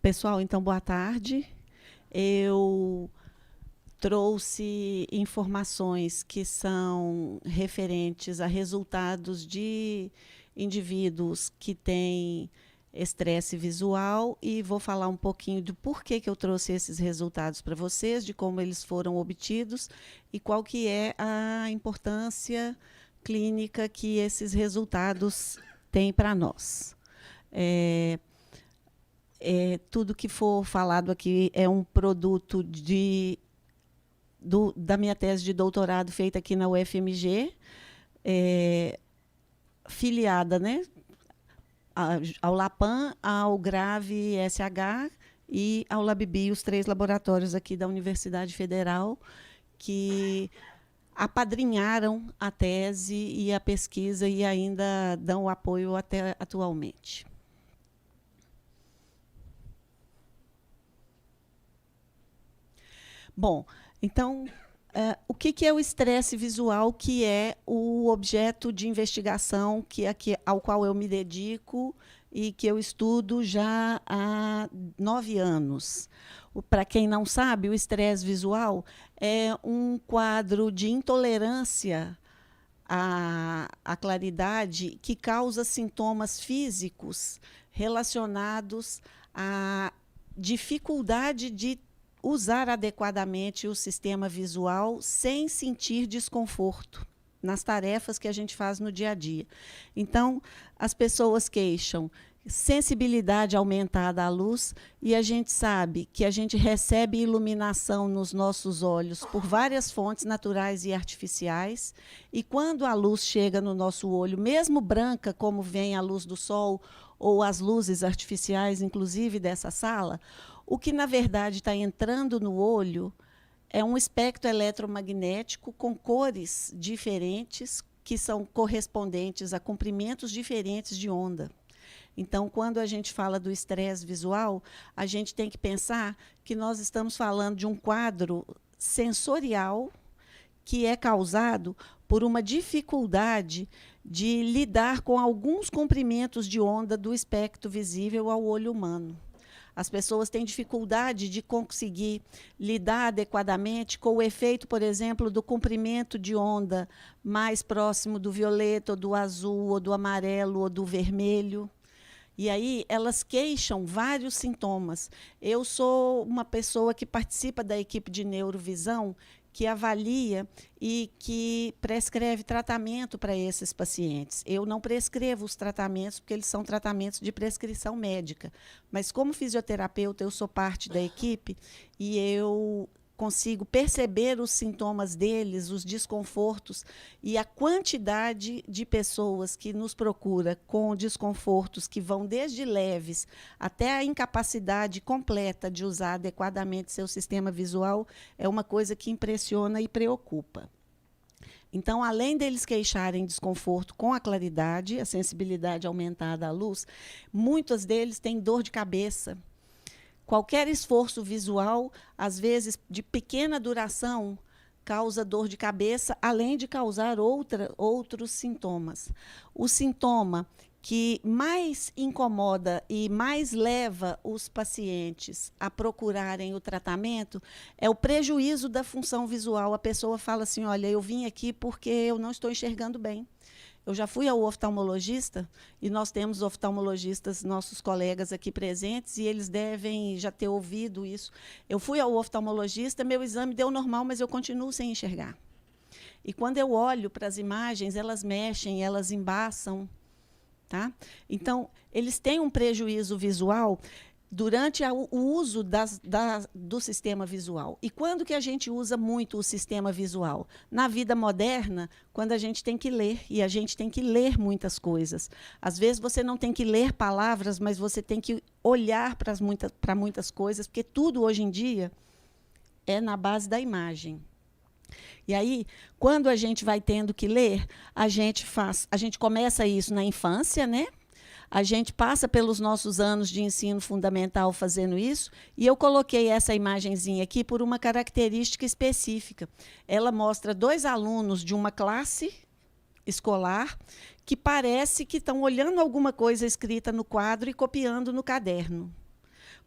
Pessoal, então, boa tarde. Eu trouxe informações que são referentes a resultados de indivíduos que têm estresse visual e vou falar um pouquinho do porquê que eu trouxe esses resultados para vocês, de como eles foram obtidos e qual que é a importância clínica que esses resultados têm para nós. Tudo que for falado aqui é um produto da minha tese de doutorado feita aqui na UFMG, filiada, né, ao LAPAM, ao GRAVE SH e ao LabBio, os 3 laboratórios aqui da Universidade Federal, que apadrinharam a tese e a pesquisa e ainda dão apoio até atualmente. Bom, então, o que é o estresse visual, que é o objeto de investigação ao qual eu me dedico e que eu estudo já há 9 anos. Para quem não sabe, o estresse visual é um quadro de intolerância à claridade que causa sintomas físicos relacionados à dificuldade de usar adequadamente o sistema visual sem sentir desconforto nas tarefas que a gente faz no dia a dia. Então, as pessoas queixam sensibilidade aumentada à luz, e a gente sabe que a gente recebe iluminação nos nossos olhos por várias fontes naturais e artificiais, e quando a luz chega no nosso olho, mesmo branca, como vem a luz do sol ou as luzes artificiais, inclusive dessa sala, o que, na verdade, está entrando no olho é um espectro eletromagnético com cores diferentes, que são correspondentes a comprimentos diferentes de onda. Então, quando a gente fala do estresse visual, a gente tem que pensar que nós estamos falando de um quadro sensorial que é causado por uma dificuldade de lidar com alguns comprimentos de onda do espectro visível ao olho humano. As pessoas têm dificuldade de conseguir lidar adequadamente com o efeito, por exemplo, do comprimento de onda mais próximo do violeta, ou do azul, ou do amarelo, ou do vermelho. E aí elas queixam vários sintomas. Eu sou uma pessoa que participa da equipe de neurovisão, que avalia e que prescreve tratamento para esses pacientes. Eu não prescrevo os tratamentos, porque eles são tratamentos de prescrição médica. Mas, como fisioterapeuta, eu sou parte da equipe e eu consigo perceber os sintomas deles, os desconfortos, e a quantidade de pessoas que nos procura com desconfortos que vão desde leves até a incapacidade completa de usar adequadamente seu sistema visual é uma coisa que impressiona e preocupa. Então, além deles queixarem desconforto com a claridade, a sensibilidade aumentada à luz, muitos deles têm dor de cabeça. Qualquer esforço visual, às vezes de pequena duração, causa dor de cabeça, além de causar outros sintomas. O sintoma que mais incomoda e mais leva os pacientes a procurarem o tratamento é o prejuízo da função visual. A pessoa fala assim, olha, eu vim aqui porque eu não estou enxergando bem. Eu já fui ao oftalmologista, e nós temos oftalmologistas, nossos colegas aqui presentes, e eles devem já ter ouvido isso. Eu fui ao oftalmologista, meu exame deu normal, mas eu continuo sem enxergar. E quando eu olho para as imagens, elas mexem, elas embaçam. Tá? Então, eles têm um prejuízo visual durante o uso do sistema visual. E quando que a gente usa muito o sistema visual? Na vida moderna, quando a gente tem que ler, e a gente tem que ler muitas coisas. Às vezes você não tem que ler palavras, mas você tem que olhar para muitas coisas, porque tudo hoje em dia é na base da imagem. E aí, quando a gente vai tendo que ler, a gente começa isso na infância, né? A gente passa pelos nossos anos de ensino fundamental fazendo isso, e eu coloquei essa imagenzinha aqui por uma característica específica. Ela mostra 2 alunos de uma classe escolar que parece que estão olhando alguma coisa escrita no quadro e copiando no caderno.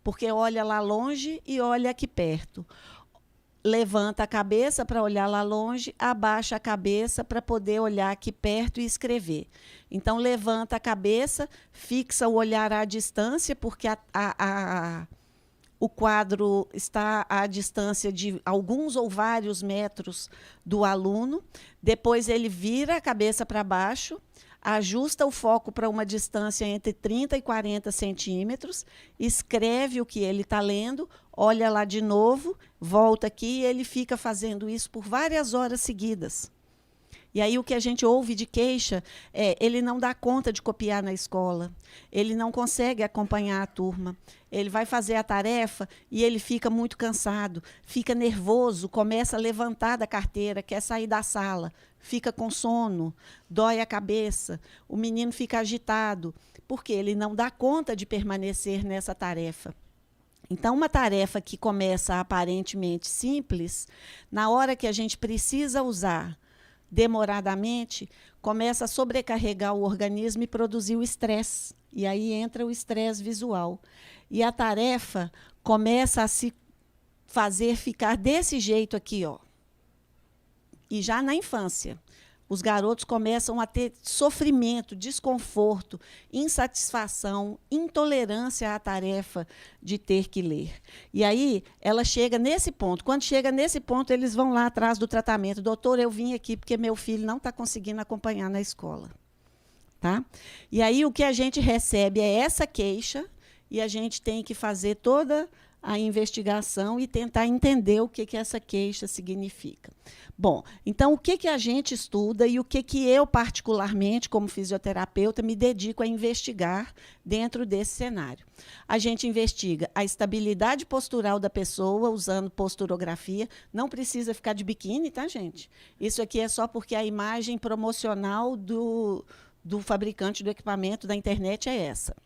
porque olha lá longe e olha aqui perto. Levanta a cabeça para olhar lá longe, abaixa a cabeça para poder olhar aqui perto e escrever. Então, levanta a cabeça, fixa o olhar à distância, porque o quadro está à distância de alguns ou vários metros do aluno. Depois, ele vira a cabeça para baixo, ajusta o foco para uma distância entre 30 e 40 centímetros, escreve o que ele está lendo, olha lá de novo, volta aqui e ele fica fazendo isso por várias horas seguidas. E aí o que a gente ouve de queixa é ele não dá conta de copiar na escola, ele não consegue acompanhar a turma, ele vai fazer a tarefa e ele fica muito cansado, fica nervoso, começa a levantar da carteira, quer sair da sala, fica com sono, dói a cabeça, o menino fica agitado, porque ele não dá conta de permanecer nessa tarefa. Então, uma tarefa que começa aparentemente simples, na hora que a gente precisa usar demoradamente, começa a sobrecarregar o organismo e produzir o estresse. E aí entra o estresse visual. E a tarefa começa a se fazer ficar desse jeito aqui, ó. E já na infância, os garotos começam a ter sofrimento, desconforto, insatisfação, intolerância à tarefa de ter que ler. E aí, ela chega nesse ponto. Quando chega nesse ponto, eles vão lá atrás do tratamento. Doutor, eu vim aqui porque meu filho não está conseguindo acompanhar na escola. Tá? E aí, o que a gente recebe é essa queixa e a gente tem que fazer toda a investigação e tentar entender o que essa queixa significa. Bom, então, o que a gente estuda e o que eu, particularmente, como fisioterapeuta, me dedico a investigar dentro desse cenário? A gente investiga a estabilidade postural da pessoa usando posturografia. Não precisa ficar de biquíni, tá, gente? Isso aqui é só porque a imagem promocional do fabricante do equipamento da internet é essa.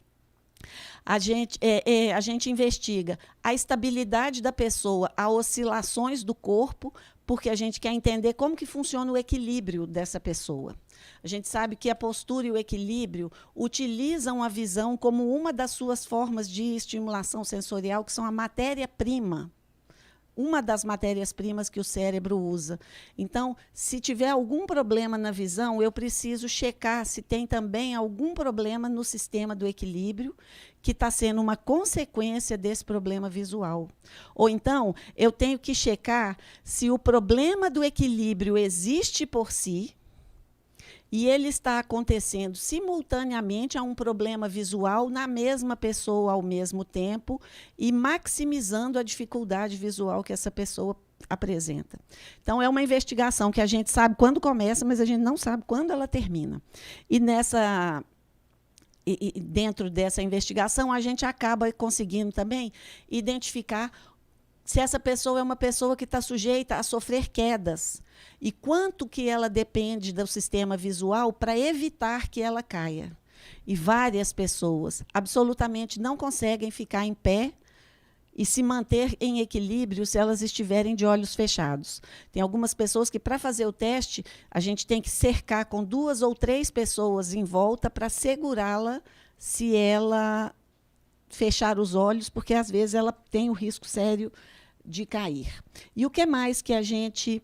A gente investiga a estabilidade da pessoa, as oscilações do corpo, porque a gente quer entender como que funciona o equilíbrio dessa pessoa. A gente sabe que a postura e o equilíbrio utilizam a visão como uma das suas formas de estimulação sensorial, que são a matéria-prima. Uma das matérias-primas que o cérebro usa. Então, se tiver algum problema na visão, eu preciso checar se tem também algum problema no sistema do equilíbrio, que está sendo uma consequência desse problema visual. Ou então, eu tenho que checar se o problema do equilíbrio existe por si, e ele está acontecendo simultaneamente a um problema visual na mesma pessoa ao mesmo tempo e maximizando a dificuldade visual que essa pessoa apresenta. Então, é uma investigação que a gente sabe quando começa, mas a gente não sabe quando ela termina. E dentro dessa investigação, a gente acaba conseguindo também identificar se essa pessoa é uma pessoa que está sujeita a sofrer quedas e quanto que ela depende do sistema visual para evitar que ela caia. E várias pessoas absolutamente não conseguem ficar em pé e se manter em equilíbrio se elas estiverem de olhos fechados. Tem algumas pessoas que, para fazer o teste, a gente tem que cercar com 2 ou 3 pessoas em volta para segurá-la se ela fechar os olhos, porque, às vezes, ela tem o risco sério de cair. E o que mais que a gente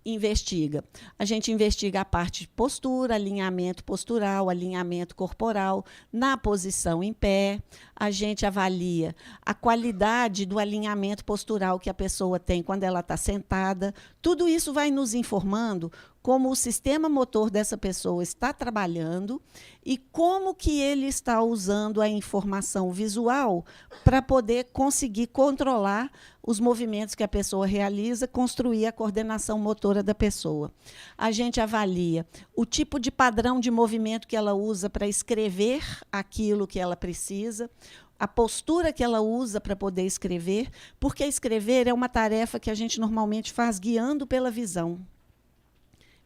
investiga? A gente investiga a parte de postura, alinhamento postural, alinhamento corporal, na posição em pé. A gente avalia a qualidade do alinhamento postural que a pessoa tem quando ela está sentada. Tudo isso vai nos informando como o sistema motor dessa pessoa está trabalhando e como que ele está usando a informação visual para poder conseguir controlar os movimentos que a pessoa realiza, construir a coordenação motora da pessoa. A gente avalia o tipo de padrão de movimento que ela usa para escrever aquilo que ela precisa, a postura que ela usa para poder escrever, porque escrever é uma tarefa que a gente normalmente faz guiando pela visão.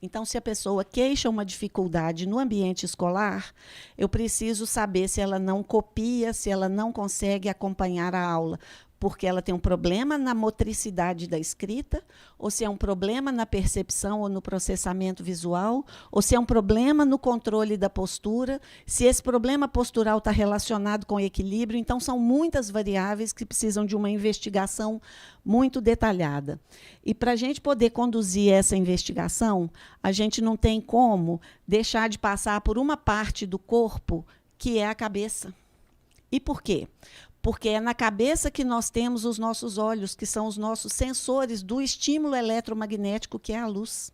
Então, se a pessoa queixa uma dificuldade no ambiente escolar, eu preciso saber se ela não copia, se ela não consegue acompanhar a aula. porque ela tem um problema na motricidade da escrita, ou se é um problema na percepção ou no processamento visual, ou se é um problema no controle da postura, se esse problema postural está relacionado com equilíbrio. Então, são muitas variáveis que precisam de uma investigação muito detalhada. E, para a gente poder conduzir essa investigação, a gente não tem como deixar de passar por uma parte do corpo, que é a cabeça. E por quê? Porque é na cabeça que nós temos os nossos olhos, que são os nossos sensores do estímulo eletromagnético, que é a luz.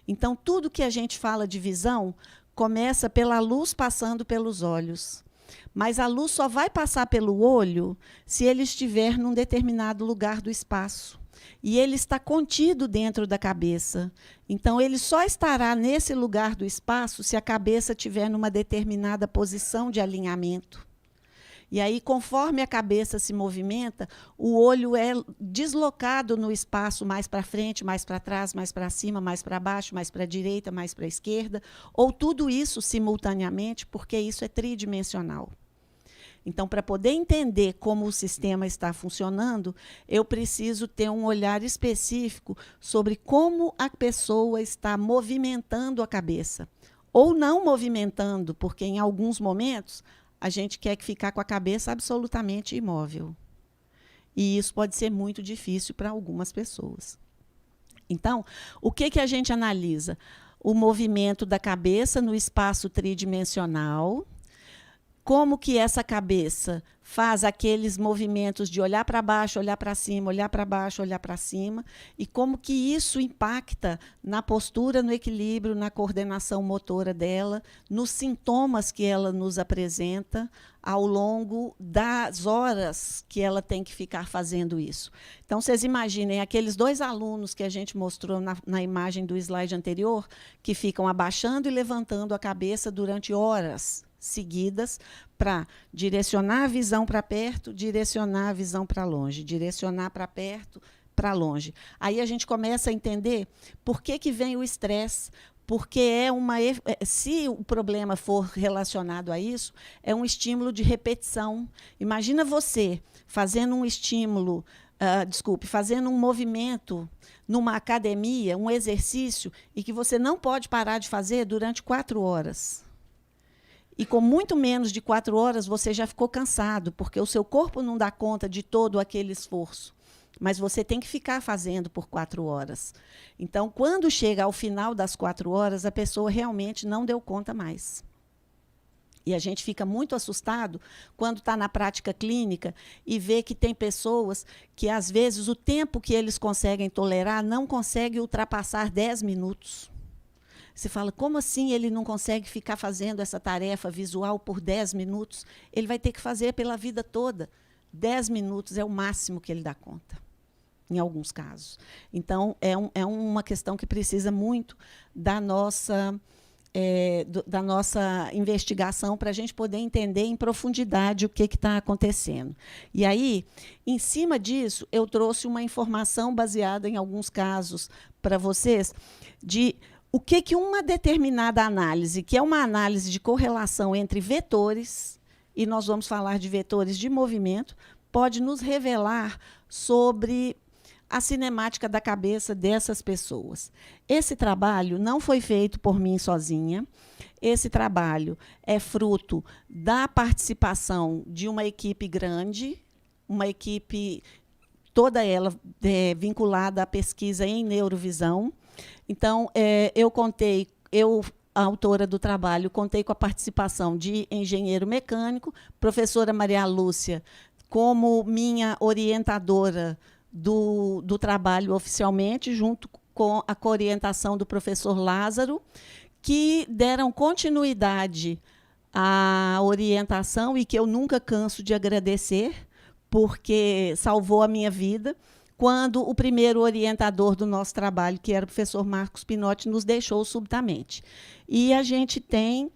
Então, tudo que a gente fala de visão começa pela luz passando pelos olhos. Mas a luz só vai passar pelo olho se ele estiver num determinado lugar do espaço. E ele está contido dentro da cabeça. Então, ele só estará nesse lugar do espaço se a cabeça estiver numa determinada posição de alinhamento. E aí, conforme a cabeça se movimenta, o olho é deslocado no espaço mais para frente, mais para trás, mais para cima, mais para baixo, mais para a direita, mais para a esquerda, ou tudo isso simultaneamente, porque isso é tridimensional. Então, para poder entender como o sistema está funcionando, eu preciso ter um olhar específico sobre como a pessoa está movimentando a cabeça. Ou não movimentando, porque em alguns momentos a gente quer ficar com a cabeça absolutamente imóvel. E isso pode ser muito difícil para algumas pessoas. Então, o que a gente analisa? O movimento da cabeça no espaço tridimensional, como que essa cabeça faz aqueles movimentos de olhar para baixo, olhar para cima, olhar para baixo, olhar para cima, e como que isso impacta na postura, no equilíbrio, na coordenação motora dela, nos sintomas que ela nos apresenta ao longo das horas que ela tem que ficar fazendo isso. Então, vocês imaginem aqueles 2 alunos que a gente mostrou na imagem do slide anterior, que ficam abaixando e levantando a cabeça durante horas seguidas para direcionar a visão para perto, direcionar a visão para longe, direcionar para perto, para longe. Aí a gente começa a entender por que vem o estresse, porque se o problema for relacionado a isso, é um estímulo de repetição. Imagina você fazendo um estímulo, fazendo um movimento numa academia, um exercício, e que você não pode parar de fazer durante 4 horas. E com muito menos de 4 horas, você já ficou cansado, porque o seu corpo não dá conta de todo aquele esforço. Mas você tem que ficar fazendo por 4 horas. Então, quando chega ao final das 4 horas, a pessoa realmente não deu conta mais. E a gente fica muito assustado quando está na prática clínica e vê que tem pessoas que, às vezes, o tempo que eles conseguem tolerar não consegue ultrapassar 10 minutos. Você fala, como assim ele não consegue ficar fazendo essa tarefa visual por 10 minutos? Ele vai ter que fazer pela vida toda. 10 minutos é o máximo que ele dá conta, em alguns casos. Então, é uma questão que precisa muito da nossa investigação para a gente poder entender em profundidade o que está acontecendo. E aí, em cima disso, eu trouxe uma informação baseada em alguns casos para vocês de o que uma determinada análise, que é uma análise de correlação entre vetores, e nós vamos falar de vetores de movimento, pode nos revelar sobre a cinemática da cabeça dessas pessoas. Esse trabalho não foi feito por mim sozinha. Esse trabalho é fruto da participação de uma equipe grande, uma equipe toda ela vinculada à pesquisa em neurovisão. Então, a autora do trabalho, contei com a participação de engenheiro mecânico, professora Maria Lúcia, como minha orientadora do trabalho oficialmente, junto com a orientação do professor Lázaro, que deram continuidade à orientação e que eu nunca canso de agradecer, porque salvou a minha vida, quando o primeiro orientador do nosso trabalho, que era o professor Marcos Pinotti, nos deixou subitamente. E a gente tem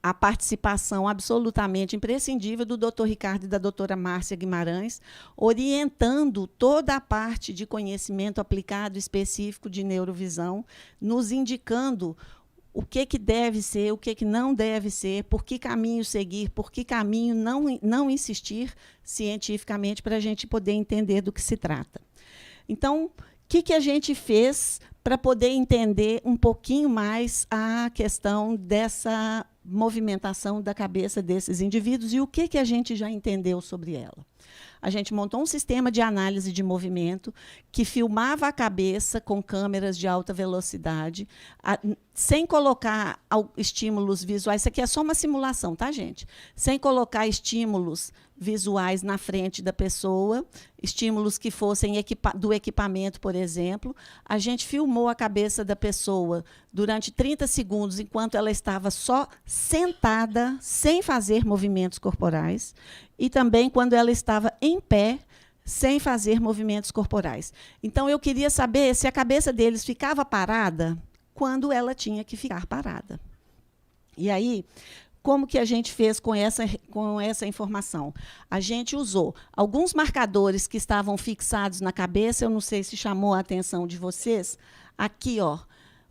a participação absolutamente imprescindível do Dr. Ricardo e da doutora Márcia Guimarães, orientando toda a parte de conhecimento aplicado específico de neurovisão, nos indicando o que deve ser, o que não deve ser, por que caminho seguir, por que caminho não insistir cientificamente, para a gente poder entender do que se trata. Então, o que a gente fez para poder entender um pouquinho mais a questão dessa movimentação da cabeça desses indivíduos e o que a gente já entendeu sobre ela? A gente montou um sistema de análise de movimento que filmava a cabeça com câmeras de alta velocidade, sem colocar estímulos visuais. Isso aqui é só uma simulação, tá, gente? Sem colocar estímulos visuais na frente da pessoa, estímulos que fossem do equipamento, por exemplo. A gente filmou a cabeça da pessoa durante 30 segundos, enquanto ela estava só sentada, sem fazer movimentos corporais, e também quando ela estava em pé, sem fazer movimentos corporais. Então, eu queria saber se a cabeça deles ficava parada quando ela tinha que ficar parada. E aí, como que a gente fez com essa informação? A gente usou alguns marcadores que estavam fixados na cabeça, eu não sei se chamou a atenção de vocês, aqui, ó,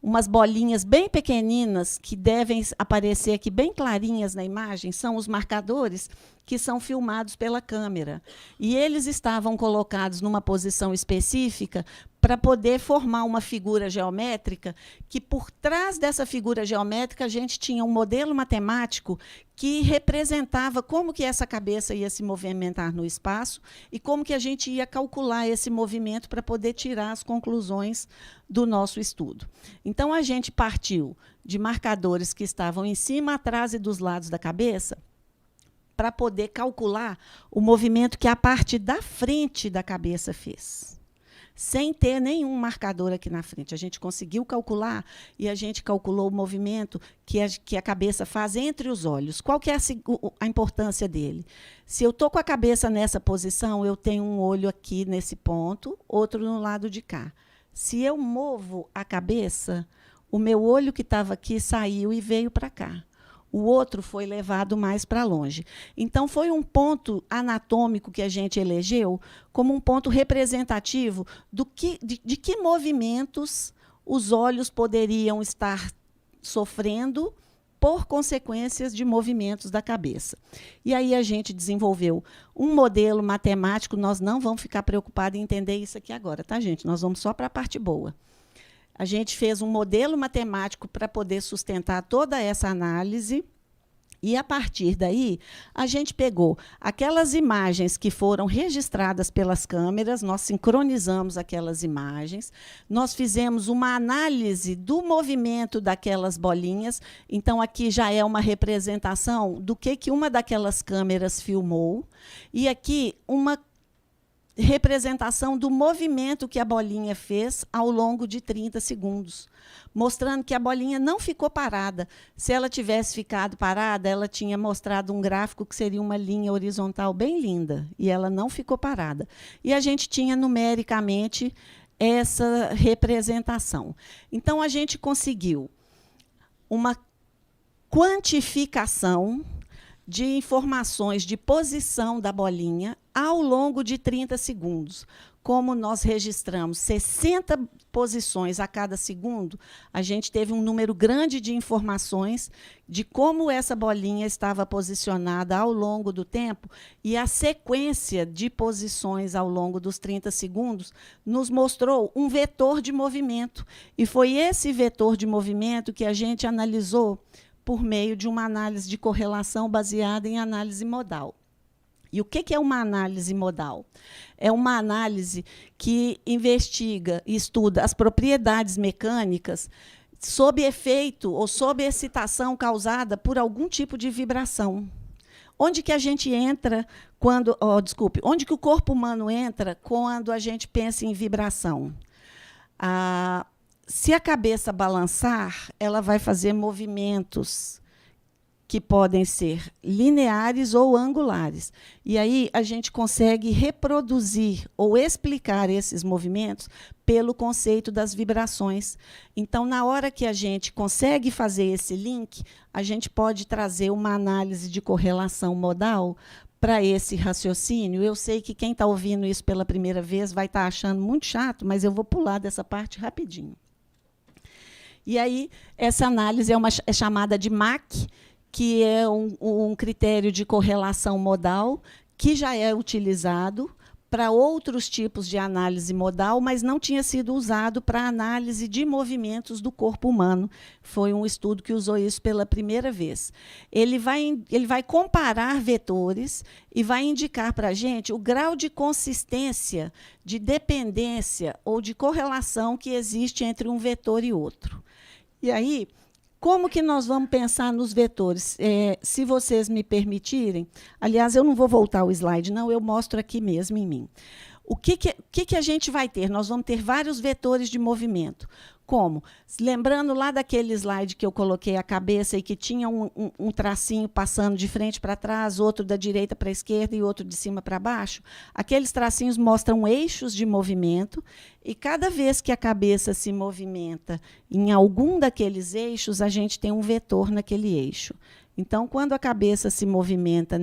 umas bolinhas bem pequeninas que devem aparecer aqui bem clarinhas na imagem, são os marcadores que são filmados pela câmera. E eles estavam colocados numa posição específica para poder formar uma figura geométrica, que por trás dessa figura geométrica a gente tinha um modelo matemático que representava como que essa cabeça ia se movimentar no espaço e como que a gente ia calcular esse movimento para poder tirar as conclusões do nosso estudo. Então, a gente partiu de marcadores que estavam em cima, atrás e dos lados da cabeça, para poder calcular o movimento que a parte da frente da cabeça fez, sem ter nenhum marcador aqui na frente. A gente conseguiu calcular e a gente calculou o movimento que a cabeça faz entre os olhos. Qual que é a importância dele? Se eu estou com a cabeça nessa posição, eu tenho um olho aqui nesse ponto, outro no lado de cá. Se eu movo a cabeça, o meu olho que estava aqui saiu e veio para cá. O outro foi levado mais para longe. Então, foi um ponto anatômico que a gente elegeu como um ponto representativo de que movimentos os olhos poderiam estar sofrendo por consequências de movimentos da cabeça. E aí a gente desenvolveu um modelo matemático. Nós não vamos ficar preocupados em entender isso aqui agora, tá, gente? Nós vamos só para a parte boa. A gente fez um modelo matemático para poder sustentar toda essa análise e, a partir daí, a gente pegou aquelas imagens que foram registradas pelas câmeras, nós sincronizamos aquelas imagens, nós fizemos uma análise do movimento daquelas bolinhas. Então, aqui já é uma representação do que uma daquelas câmeras filmou, e aqui uma representação do movimento que a bolinha fez ao longo de 30 segundos, mostrando que a bolinha não ficou parada. Se ela tivesse ficado parada, ela tinha mostrado um gráfico que seria uma linha horizontal bem linda, e ela não ficou parada. E a gente tinha numericamente essa representação. Então, a gente conseguiu uma quantificação de informações de posição da bolinha ao longo de 30 segundos. Como nós registramos 60 posições a cada segundo, a gente teve um número grande de informações de como essa bolinha estava posicionada ao longo do tempo, e a sequência de posições ao longo dos 30 segundos nos mostrou um vetor de movimento. E foi esse vetor de movimento que a gente analisou por meio de uma análise de correlação baseada em análise modal. E o que é uma análise modal? É uma análise que investiga e estuda as propriedades mecânicas sob efeito ou sob excitação causada por algum tipo de vibração. Onde que a gente entra quando... onde que o corpo humano entra quando a gente pensa em vibração? Se a cabeça balançar, ela vai fazer movimentos que podem ser lineares ou angulares. E aí a gente consegue reproduzir ou explicar esses movimentos pelo conceito das vibrações. Então, na hora que a gente consegue fazer esse link, a gente pode trazer uma análise de correlação modal para esse raciocínio. Eu sei que quem está ouvindo isso pela primeira vez vai estar achando muito chato, mas eu vou pular dessa parte rapidinho. E aí, essa análise é chamada de MAC, que é um critério de correlação modal, que já é utilizado para outros tipos de análise modal, mas não tinha sido usado para análise de movimentos do corpo humano. Foi um estudo que usou isso pela primeira vez. Ele vai comparar vetores e vai indicar para a gente o grau de consistência, de dependência ou de correlação que existe entre um vetor e outro. E aí, como que nós vamos pensar nos vetores? Se vocês me permitirem, aliás, eu não vou voltar o slide, não, eu mostro aqui mesmo em mim. O que a gente vai ter? Nós vamos ter vários vetores de movimento. Como? Lembrando lá daquele slide que eu coloquei a cabeça e que tinha um tracinho passando de frente para trás, outro da direita para a esquerda e outro de cima para baixo, aqueles tracinhos mostram eixos de movimento e cada vez que a cabeça se movimenta em algum daqueles eixos, a gente tem um vetor naquele eixo. Então, quando a cabeça se movimenta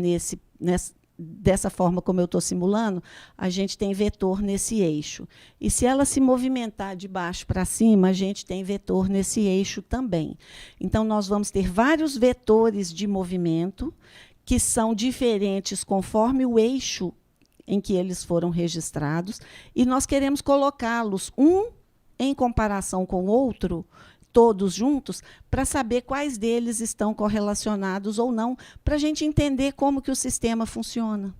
dessa forma como eu estou simulando, a gente tem vetor nesse eixo. E se ela se movimentar de baixo para cima, a gente tem vetor nesse eixo também. Então, nós vamos ter vários vetores de movimento que são diferentes conforme o eixo em que eles foram registrados, e nós queremos colocá-los um em comparação com o outro, todos juntos, para saber quais deles estão correlacionados ou não, para a gente entender como que o sistema funciona.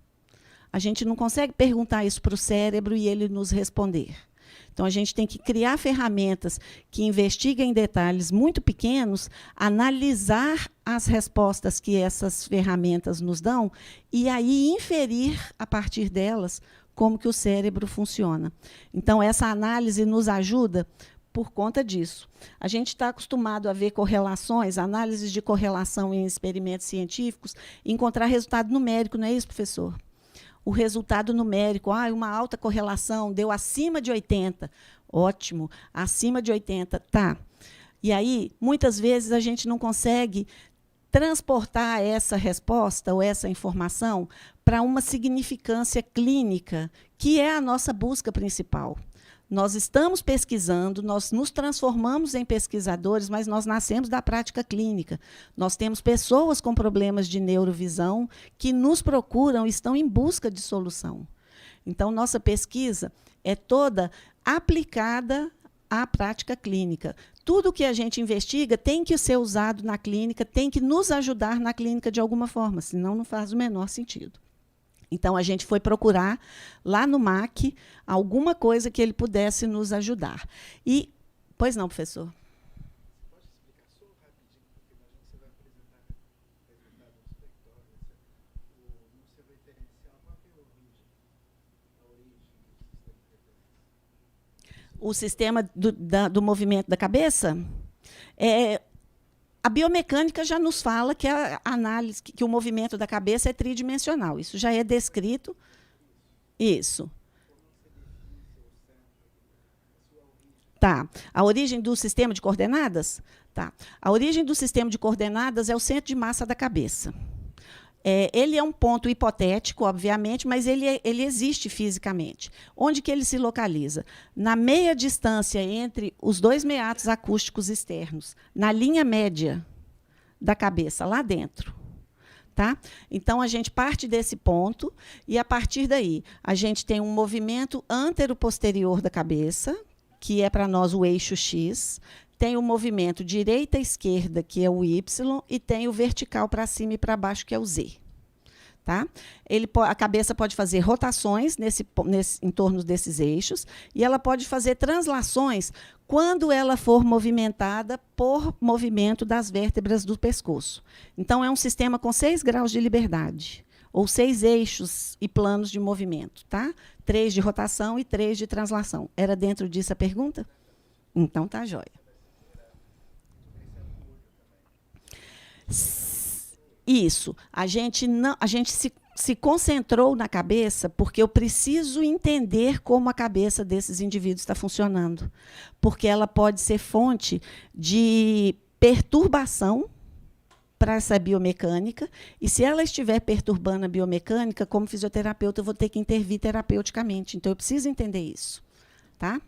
A gente não consegue perguntar isso para o cérebro e ele nos responder. Então, a gente tem que criar ferramentas que investiguem detalhes muito pequenos, analisar as respostas que essas ferramentas nos dão e aí inferir, a partir delas, como que o cérebro funciona. Então, essa análise nos ajuda por conta disso. A gente está acostumado a ver correlações, análises de correlação em experimentos científicos, e encontrar resultado numérico, não é isso, professor? O resultado numérico, uma alta correlação, deu acima de 80. Ótimo, acima de 80, tá. E aí, muitas vezes, a gente não consegue transportar essa resposta ou essa informação para uma significância clínica, que é a nossa busca principal. Nós estamos pesquisando, nós nos transformamos em pesquisadores, mas nós nascemos da prática clínica. Nós temos pessoas com problemas de neurovisão que nos procuram e estão em busca de solução. Então, nossa pesquisa é toda aplicada à prática clínica. Tudo que a gente investiga tem que ser usado na clínica, tem que nos ajudar na clínica de alguma forma, senão não faz o menor sentido. Então, a gente foi procurar lá no MAC alguma coisa que ele pudesse nos ajudar. E, pois não, professor? Você pode explicar só rapidinho, porque imagina que você vai apresentar resultado dos vectores, no seu referencial, qual é a origem do sistema de referência? O sistema do movimento da cabeça? A biomecânica já nos fala que a análise, que o movimento da cabeça é tridimensional. Isso já é descrito. Isso. Tá. A origem do sistema de coordenadas? Tá. A origem do sistema de coordenadas é o centro de massa da cabeça. Ele é um ponto hipotético, obviamente, mas ele existe fisicamente. Onde que ele se localiza? Na meia distância entre os dois meatos acústicos externos, na linha média da cabeça, lá dentro. Tá? Então, a gente parte desse ponto e, a partir daí, a gente tem um movimento antero-posterior da cabeça, que é para nós o eixo X, tem o movimento direita-esquerda, que é o Y, e tem o vertical para cima e para baixo, que é o Z. Tá? A cabeça pode fazer rotações em torno desses eixos, e ela pode fazer translações quando ela for movimentada por movimento das vértebras do pescoço. Então, é um sistema com 6 graus de liberdade, ou 6 eixos e planos de movimento. Tá? 3 de rotação e 3 de translação. Era dentro disso a pergunta? Então, tá jóia. Isso. A gente se concentrou na cabeça porque eu preciso entender como a cabeça desses indivíduos está funcionando. Porque ela pode ser fonte de perturbação para essa biomecânica, e se ela estiver perturbando a biomecânica, como fisioterapeuta, eu vou ter que intervir terapeuticamente. Então, eu preciso entender isso. Tá?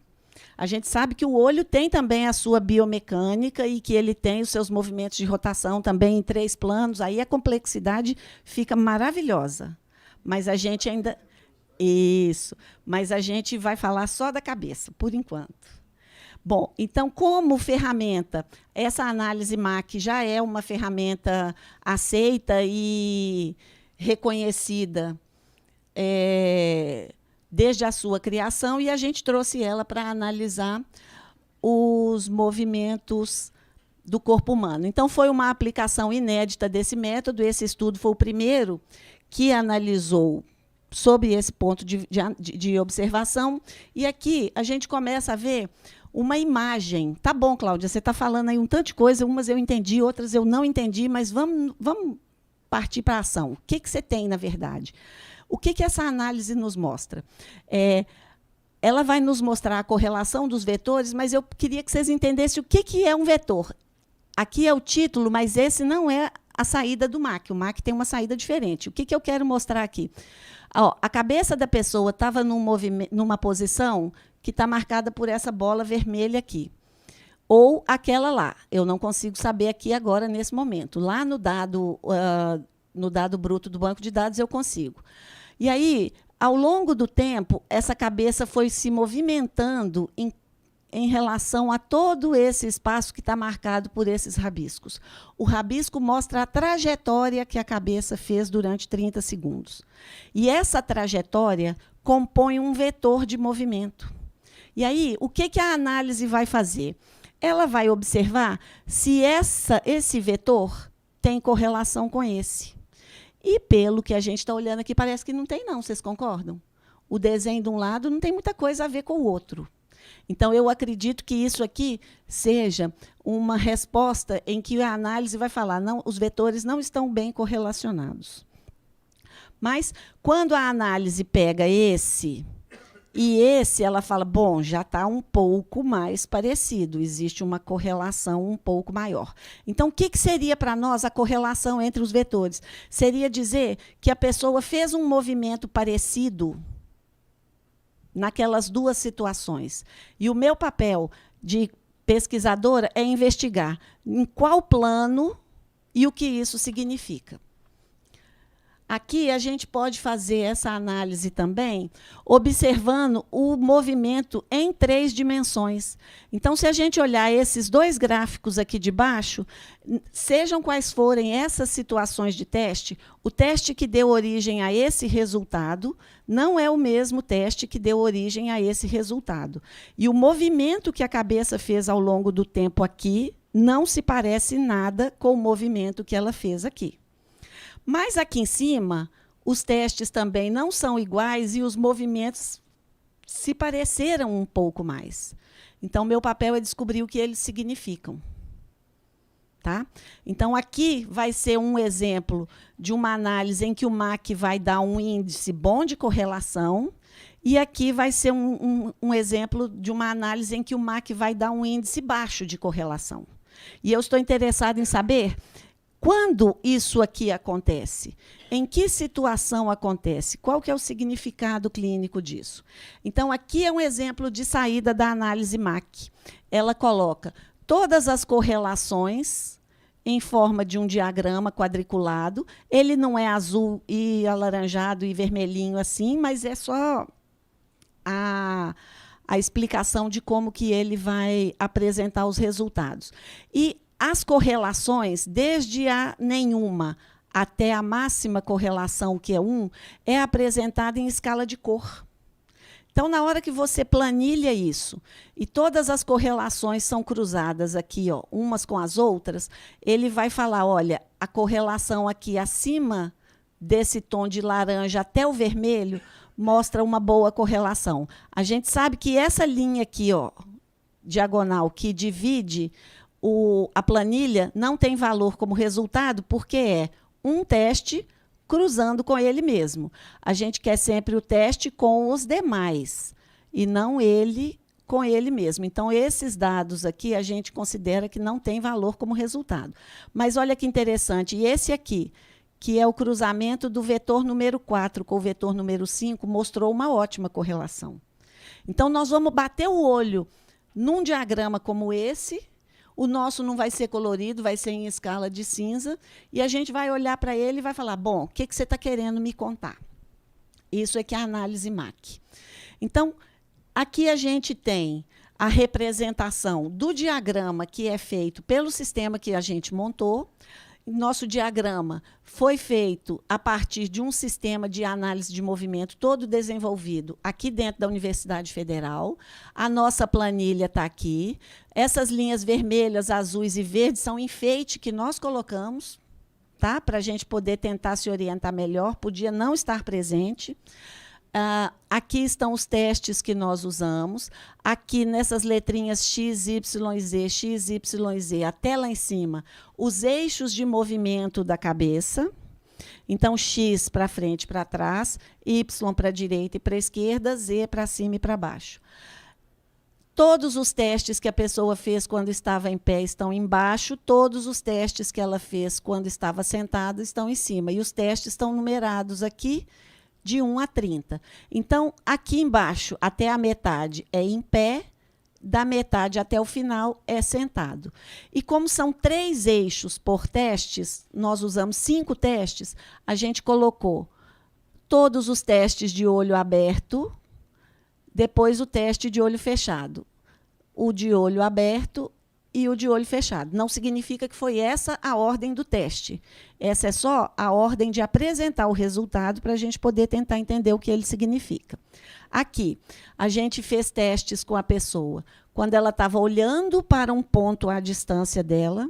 A gente sabe que o olho tem também a sua biomecânica e que ele tem os seus movimentos de rotação também em 3 planos. Aí a complexidade fica maravilhosa. Mas a gente ainda... Isso. Mas a gente vai falar só da cabeça, por enquanto. Bom, então, como ferramenta, essa análise MAC já é uma ferramenta aceita e reconhecida desde a sua criação, e a gente trouxe ela para analisar os movimentos do corpo humano. Então, foi uma aplicação inédita desse método. Esse estudo foi o primeiro que analisou sob esse ponto de observação. E aqui a gente começa a ver uma imagem. Tá bom, Cláudia, você está falando aí um tanto de coisa, umas eu entendi, outras eu não entendi, mas vamos partir para a ação. O que você tem, na verdade? O que essa análise nos mostra? Ela vai nos mostrar a correlação dos vetores, mas eu queria que vocês entendessem o que é um vetor. Aqui é o título, mas esse não é a saída do MAC. O MAC tem uma saída diferente. O que eu quero mostrar aqui? A cabeça da pessoa estava numa posição que está marcada por essa bola vermelha aqui. Ou aquela lá. Eu não consigo saber aqui agora, nesse momento. Lá no dado bruto do banco de dados, eu consigo. E aí, ao longo do tempo, essa cabeça foi se movimentando em relação a todo esse espaço que está marcado por esses rabiscos. O rabisco mostra a trajetória que a cabeça fez durante 30 segundos. E essa trajetória compõe um vetor de movimento. E aí, o que a análise vai fazer? Ela vai observar se esse vetor tem correlação com esse. E, pelo que a gente está olhando aqui, parece que não tem, não. Vocês concordam? O desenho de um lado não tem muita coisa a ver com o outro. Então, eu acredito que isso aqui seja uma resposta em que a análise vai falar, não, os vetores não estão bem correlacionados. Mas, quando a análise pega esse e esse, ela fala, bom, já está um pouco mais parecido, existe uma correlação um pouco maior. Então, o que seria para nós a correlação entre os vetores? Seria dizer que a pessoa fez um movimento parecido naquelas duas situações. E o meu papel de pesquisadora é investigar em qual plano e o que isso significa. Aqui a gente pode fazer essa análise também observando o movimento em 3 dimensões. Então, se a gente olhar esses 2 gráficos aqui de baixo, sejam quais forem essas situações de teste, o teste que deu origem a esse resultado não é o mesmo teste que deu origem a esse resultado. E o movimento que a cabeça fez ao longo do tempo aqui não se parece nada com o movimento que ela fez aqui. Mas aqui em cima, os testes também não são iguais e os movimentos se pareceram um pouco mais. Então, meu papel é descobrir o que eles significam. Tá? Então, aqui vai ser um exemplo de uma análise em que o MAC vai dar um índice bom de correlação, e aqui vai ser um exemplo de uma análise em que o MAC vai dar um índice baixo de correlação. E eu estou interessada em saber quando isso aqui acontece? Em que situação acontece? Qual que é o significado clínico disso? Então, aqui é um exemplo de saída da análise MAC. Ela coloca todas as correlações em forma de um diagrama quadriculado. Ele não é azul e alaranjado e vermelhinho assim, mas é só a explicação de como que ele vai apresentar os resultados. E as correlações, desde a nenhuma até a máxima correlação, que é 1, é apresentada em escala de cor. Então, na hora que você planilha isso, e todas as correlações são cruzadas aqui, ó, umas com as outras, ele vai falar, olha, a correlação aqui acima desse tom de laranja até o vermelho mostra uma boa correlação. A gente sabe que essa linha aqui, ó, diagonal, que divide a planilha, não tem valor como resultado, porque é um teste cruzando com ele mesmo. A gente quer sempre o teste com os demais, e não ele com ele mesmo. Então, esses dados aqui, a gente considera que não tem valor como resultado. Mas olha que interessante, e esse aqui, que é o cruzamento do vetor número 4 com o vetor número 5, mostrou uma ótima correlação. Então, nós vamos bater o olho num diagrama como esse. O nosso não vai ser colorido, vai ser em escala de cinza, e a gente vai olhar para ele e vai falar, bom, o que você está querendo me contar? Isso é que é a análise MAC. Então, aqui a gente tem a representação do diagrama que é feito pelo sistema que a gente montou. Nosso diagrama foi feito a partir de um sistema de análise de movimento todo desenvolvido aqui dentro da Universidade Federal. A nossa planilha está aqui. Essas linhas vermelhas, azuis e verdes são enfeite que nós colocamos, tá? Para a gente poder tentar se orientar melhor. Podia não estar presente. Aqui estão os testes que nós usamos. Aqui, nessas letrinhas X, Y, Z, até lá em cima, os eixos de movimento da cabeça. Então, X para frente e para trás, Y para a direita e para a esquerda, Z para cima e para baixo. Todos os testes que a pessoa fez quando estava em pé estão embaixo, todos os testes que ela fez quando estava sentada estão em cima. E os testes estão numerados aqui, de 1 a 30. Então, aqui embaixo, até a metade é em pé, da metade até o final é sentado. E como são 3 eixos por testes, nós usamos 5 testes, a gente colocou todos os testes de olho aberto, depois o teste de olho fechado. O de olho aberto e o de olho fechado. Não significa que foi essa a ordem do teste. Essa é só a ordem de apresentar o resultado para a gente poder tentar entender o que ele significa. Aqui, a gente fez testes com a pessoa quando ela estava olhando para um ponto à distância dela,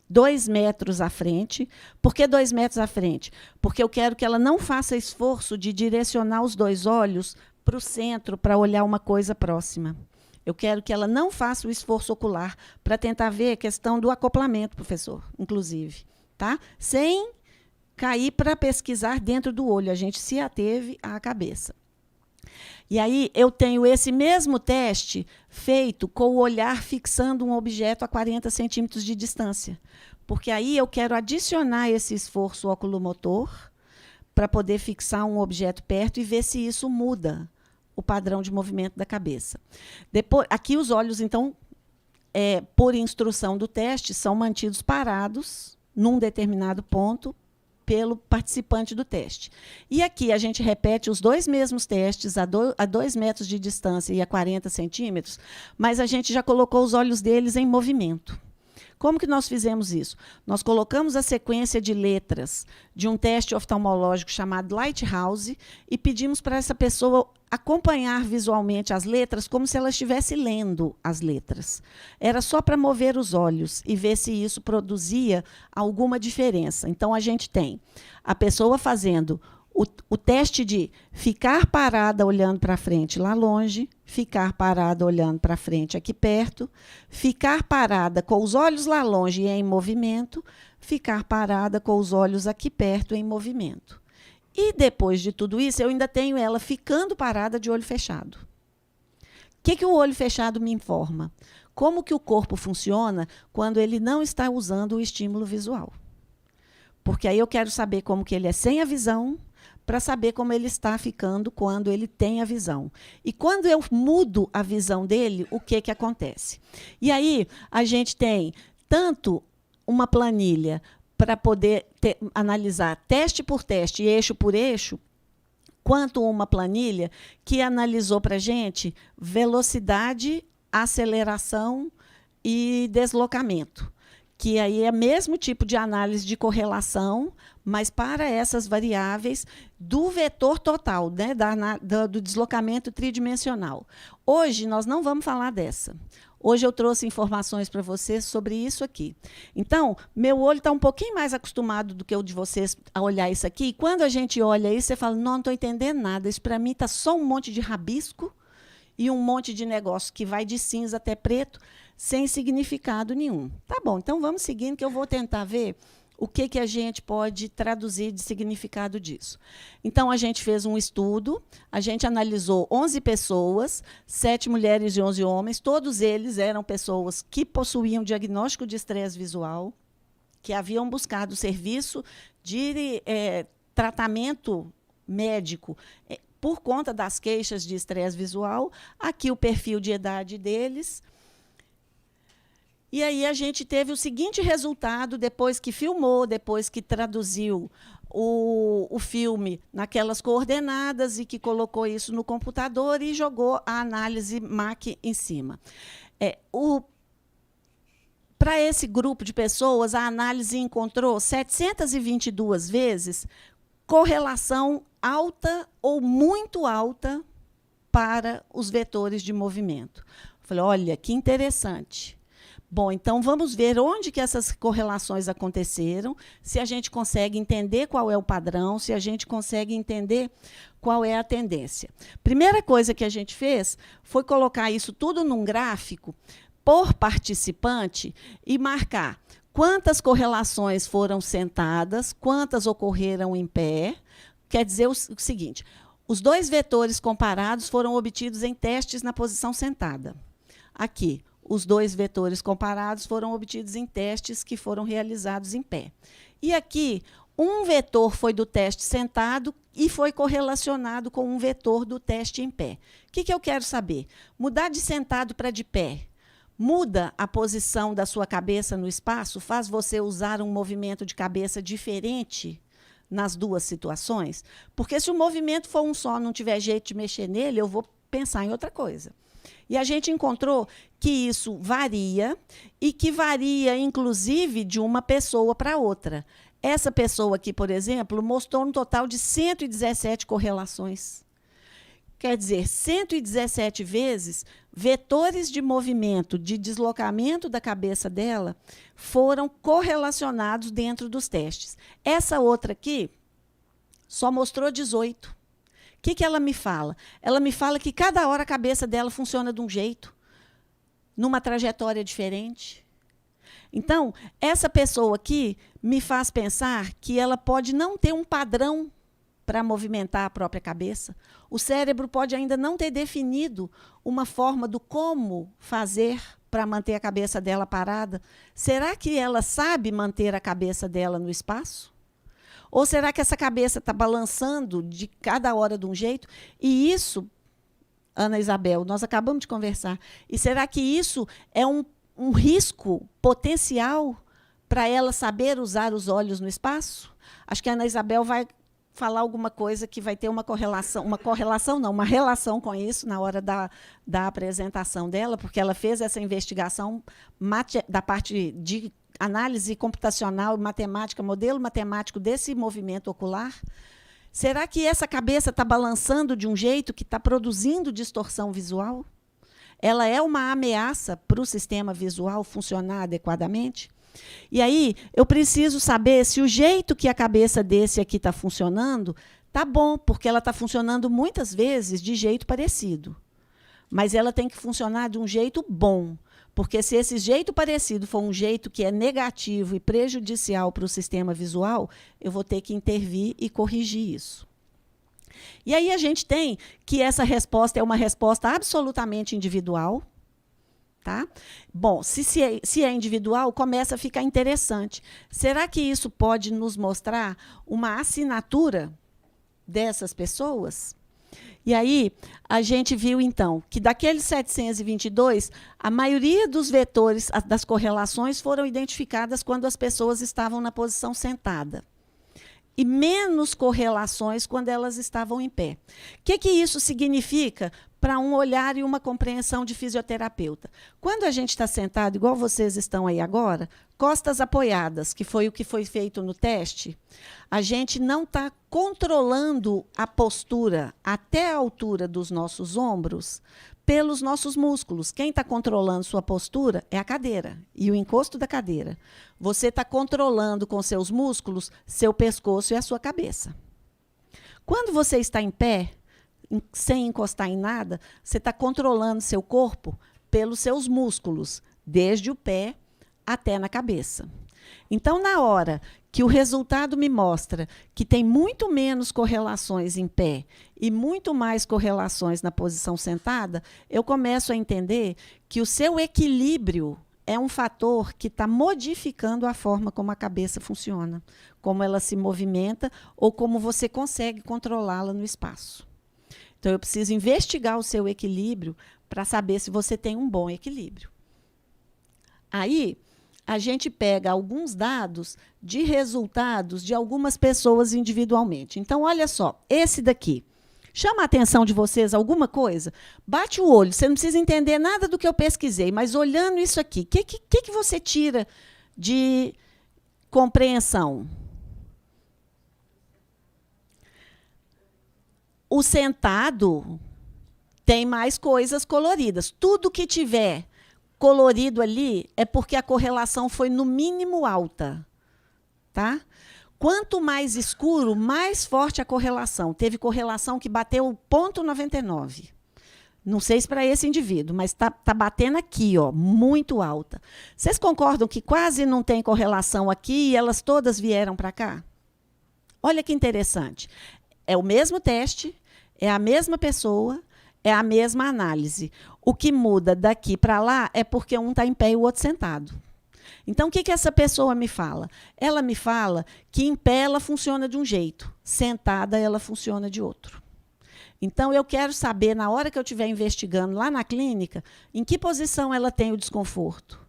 2 metros à frente. Por que 2 metros à frente? Porque eu quero que ela não faça esforço de direcionar os 2 olhos para o centro, para olhar uma coisa próxima. Eu quero que ela não faça o esforço ocular para tentar ver a questão do acoplamento, professor, inclusive. Tá? Sem cair para pesquisar dentro do olho. A gente se ateve à cabeça. E aí, eu tenho esse mesmo teste feito com o olhar fixando um objeto a 40 centímetros de distância. Porque aí eu quero adicionar esse esforço oculomotor para poder fixar um objeto perto e ver se isso muda o padrão de movimento da cabeça. Depois, aqui os olhos, então, por instrução do teste, são mantidos parados num determinado ponto pelo participante do teste. E aqui a gente repete os 2 mesmos testes a 2 metros de distância e a 40 centímetros, mas a gente já colocou os olhos deles em movimento. Como que nós fizemos isso? Nós colocamos a sequência de letras de um teste oftalmológico chamado Lighthouse e pedimos para essa pessoa acompanhar visualmente as letras como se ela estivesse lendo as letras. Era só para mover os olhos e ver se isso produzia alguma diferença. Então, a gente tem a pessoa fazendo o teste de ficar parada olhando para frente lá longe, ficar parada olhando para frente aqui perto, ficar parada com os olhos lá longe e em movimento, ficar parada com os olhos aqui perto em movimento. E depois de tudo isso, eu ainda tenho ela ficando parada de olho fechado. O que o olho fechado me informa? Como que o corpo funciona quando ele não está usando o estímulo visual. Porque aí eu quero saber como que ele é sem a visão, para saber como ele está ficando quando ele tem a visão. E quando eu mudo a visão dele, o que acontece? E aí a gente tem tanto uma planilha para poder analisar teste por teste, eixo por eixo, quanto uma planilha que analisou para a gente velocidade, aceleração e deslocamento. Que aí é o mesmo tipo de análise de correlação, mas para essas variáveis do vetor total, né, do deslocamento tridimensional. Hoje, nós não vamos falar dessa. Hoje eu trouxe informações para vocês sobre isso aqui. Então, meu olho está um pouquinho mais acostumado do que o de vocês a olhar isso aqui. E quando a gente olha isso, você fala, não estou entendendo nada. Isso, para mim, está só um monte de rabisco e um monte de negócio que vai de cinza até preto, sem significado nenhum. Tá bom, então vamos seguindo, que eu vou tentar ver o que a gente pode traduzir de significado disso. Então, a gente fez um estudo, a gente analisou 11 pessoas, 7 mulheres e 11 homens, todos eles eram pessoas que possuíam diagnóstico de estresse visual, que haviam buscado serviço de tratamento médico por conta das queixas de estresse visual. Aqui o perfil de idade deles. E aí a gente teve o seguinte resultado, depois que filmou, depois que traduziu o filme naquelas coordenadas e que colocou isso no computador e jogou a análise MAC em cima. Para esse grupo de pessoas, a análise encontrou 722 vezes correlação alta ou muito alta para os vetores de movimento. Falei, olha, que interessante. Bom, então vamos ver onde que essas correlações aconteceram, se a gente consegue entender qual é o padrão, se a gente consegue entender qual é a tendência. Primeira coisa que a gente fez foi colocar isso tudo num gráfico por participante e marcar quantas correlações foram sentadas, quantas ocorreram em pé. Quer dizer o seguinte, os 2 vetores comparados foram obtidos em testes na posição sentada. Aqui, os 2 vetores comparados foram obtidos em testes que foram realizados em pé. E aqui, um vetor foi do teste sentado e foi correlacionado com um vetor do teste em pé. O que eu quero saber? Mudar de sentado para de pé muda a posição da sua cabeça no espaço? Faz você usar um movimento de cabeça diferente nas 2 situações? Porque se o movimento for um só, não tiver jeito de mexer nele, eu vou pensar em outra coisa. E a gente encontrou que isso varia e que varia, inclusive, de uma pessoa para outra. Essa pessoa aqui, por exemplo, mostrou um total de 117 correlações. Quer dizer, 117 vezes, vetores de movimento, de deslocamento da cabeça dela, foram correlacionados dentro dos testes. Essa outra aqui só mostrou 18. O que ela me fala? Ela me fala que cada hora a cabeça dela funciona de um jeito, numa trajetória diferente. Então, essa pessoa aqui me faz pensar que ela pode não ter um padrão para movimentar a própria cabeça. O cérebro pode ainda não ter definido uma forma do como fazer para manter a cabeça dela parada. Será que ela sabe manter a cabeça dela no espaço? Ou será que essa cabeça está balançando de cada hora de um jeito? E isso, Ana Isabel, nós acabamos de conversar. E será que isso é um risco potencial para ela saber usar os olhos no espaço? Acho que a Ana Isabel vai falar alguma coisa que vai ter uma relação com isso na hora da apresentação dela, porque ela fez essa investigação da parte de análise computacional, matemática, modelo matemático desse movimento ocular. Será que essa cabeça está balançando de um jeito que está produzindo distorção visual? Ela é uma ameaça para o sistema visual funcionar adequadamente? E aí, eu preciso saber se o jeito que a cabeça desse aqui está funcionando está bom, porque ela está funcionando muitas vezes de jeito parecido. Mas ela tem que funcionar de um jeito bom. Porque se esse jeito parecido for um jeito que é negativo e prejudicial para o sistema visual, eu vou ter que intervir e corrigir isso. E aí a gente tem que essa resposta é uma resposta absolutamente individual. Tá? Bom, se é individual, começa a ficar interessante. Será que isso pode nos mostrar uma assinatura dessas pessoas? E aí, a gente viu, então, que daqueles 722, a maioria dos vetores, das correlações, foram identificadas quando as pessoas estavam na posição sentada. E menos correlações quando elas estavam em pé. O que isso significa para um olhar e uma compreensão de fisioterapeuta? Quando a gente está sentado, igual vocês estão aí agora, costas apoiadas, que foi o que foi feito no teste, a gente não está controlando a postura até a altura dos nossos ombros pelos nossos músculos. Quem está controlando sua postura é a cadeira e o encosto da cadeira. Você está controlando com seus músculos seu pescoço e a sua cabeça. Quando você está em pé, sem encostar em nada, você está controlando seu corpo pelos seus músculos, desde o pé até na cabeça. Então, na hora que o resultado me mostra que tem muito menos correlações em pé e muito mais correlações na posição sentada, eu começo a entender que o seu equilíbrio é um fator que está modificando a forma como a cabeça funciona, como ela se movimenta ou como você consegue controlá-la no espaço. Então, eu preciso investigar o seu equilíbrio para saber se você tem um bom equilíbrio. Aí, a gente pega alguns dados de resultados de algumas pessoas individualmente. Então, olha só, esse daqui. Chama a atenção de vocês alguma coisa? Bate o olho, você não precisa entender nada do que eu pesquisei, mas olhando isso aqui, o que você tira de compreensão? O sentado tem mais coisas coloridas. Tudo que tiver colorido ali é porque a correlação foi, no mínimo, alta. Tá? Quanto mais escuro, mais forte a correlação. Teve correlação que bateu 0,99. Não sei se para esse indivíduo, mas tá batendo aqui, ó, muito alta. Vocês concordam que quase não tem correlação aqui e elas todas vieram para cá? Olha que interessante. É o mesmo teste, é a mesma pessoa, é a mesma análise. O que muda daqui para lá é porque um está em pé e o outro sentado. Então, o que essa pessoa me fala? Ela me fala que em pé ela funciona de um jeito, sentada ela funciona de outro. Então, eu quero saber, na hora que eu estiver investigando lá na clínica, em que posição ela tem o desconforto.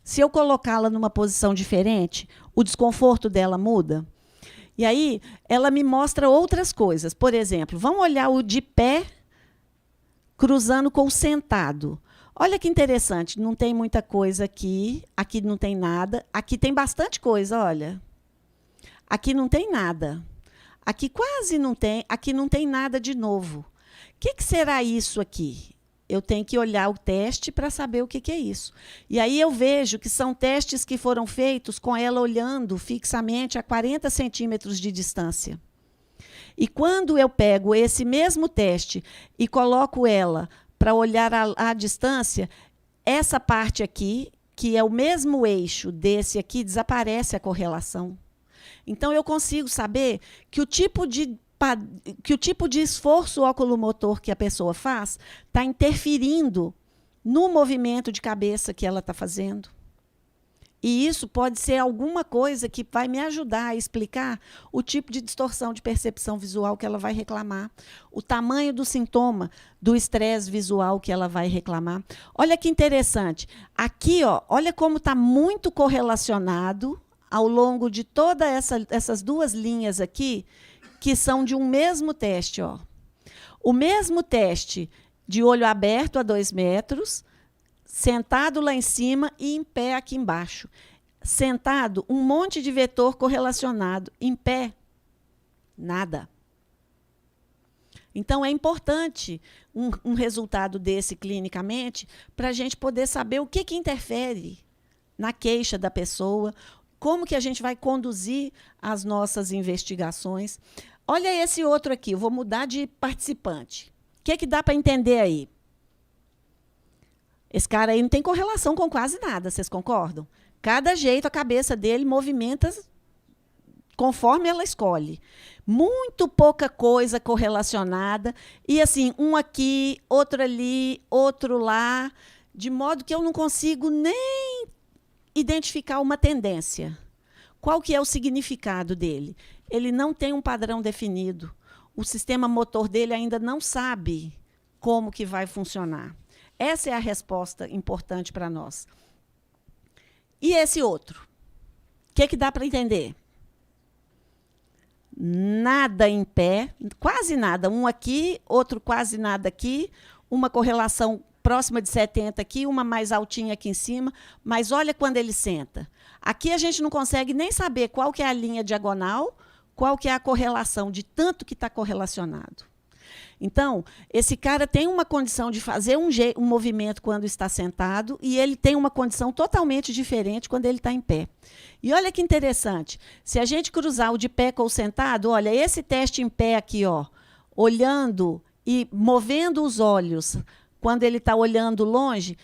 Se eu colocá-la numa posição diferente, o desconforto dela muda? E aí, ela me mostra outras coisas. Por exemplo, vamos olhar o de pé cruzando com o sentado. Olha que interessante, não tem muita coisa aqui, aqui não tem nada, aqui tem bastante coisa, olha. Aqui não tem nada. Aqui quase não tem, aqui não tem nada de novo. O que será isso aqui? Eu tenho que olhar o teste para saber o que é isso. E aí eu vejo que são testes que foram feitos com ela olhando fixamente a 40 centímetros de distância. E quando eu pego esse mesmo teste e coloco ela para olhar à distância, essa parte aqui, que é o mesmo eixo desse aqui, desaparece a correlação. Então, eu consigo saber que o tipo de esforço oculomotor que a pessoa faz está interferindo no movimento de cabeça que ela está fazendo. E isso pode ser alguma coisa que vai me ajudar a explicar o tipo de distorção de percepção visual que ela vai reclamar, o tamanho do sintoma do estresse visual que ela vai reclamar. Olha que interessante. Aqui, ó, olha como está muito correlacionado ao longo de todas essas duas linhas aqui, que são de um mesmo teste. Ó. O mesmo teste de olho aberto a 2 metros, sentado lá em cima e em pé aqui embaixo. Sentado, um monte de vetor correlacionado. Em pé, nada. Então, é importante um resultado desse clinicamente para a gente poder saber o que interfere na queixa da pessoa, como que a gente vai conduzir as nossas investigações. Olha esse outro aqui, eu vou mudar de participante. O que dá para entender aí? Esse cara aí não tem correlação com quase nada, vocês concordam? Cada jeito, a cabeça dele movimenta conforme ela escolhe. Muito pouca coisa correlacionada. E, assim, um aqui, outro ali, outro lá, de modo que eu não consigo nem identificar uma tendência. Qual que é o significado dele? Ele não tem um padrão definido. O sistema motor dele ainda não sabe como que vai funcionar. Essa é a resposta importante para nós. E esse outro? O que dá para entender? Nada em pé, quase nada. Um aqui, outro quase nada aqui, uma correlação próxima de 70 aqui, uma mais altinha aqui em cima. Mas olha quando ele senta. Aqui a gente não consegue nem saber qual que é a linha diagonal, qual que é a correlação, de tanto que está correlacionado. Então, esse cara tem uma condição de fazer um movimento quando está sentado e ele tem uma condição totalmente diferente quando ele está em pé. E olha que interessante, se a gente cruzar o de pé com o sentado, olha, esse teste em pé aqui, ó, olhando e movendo os olhos, quando ele está olhando longe,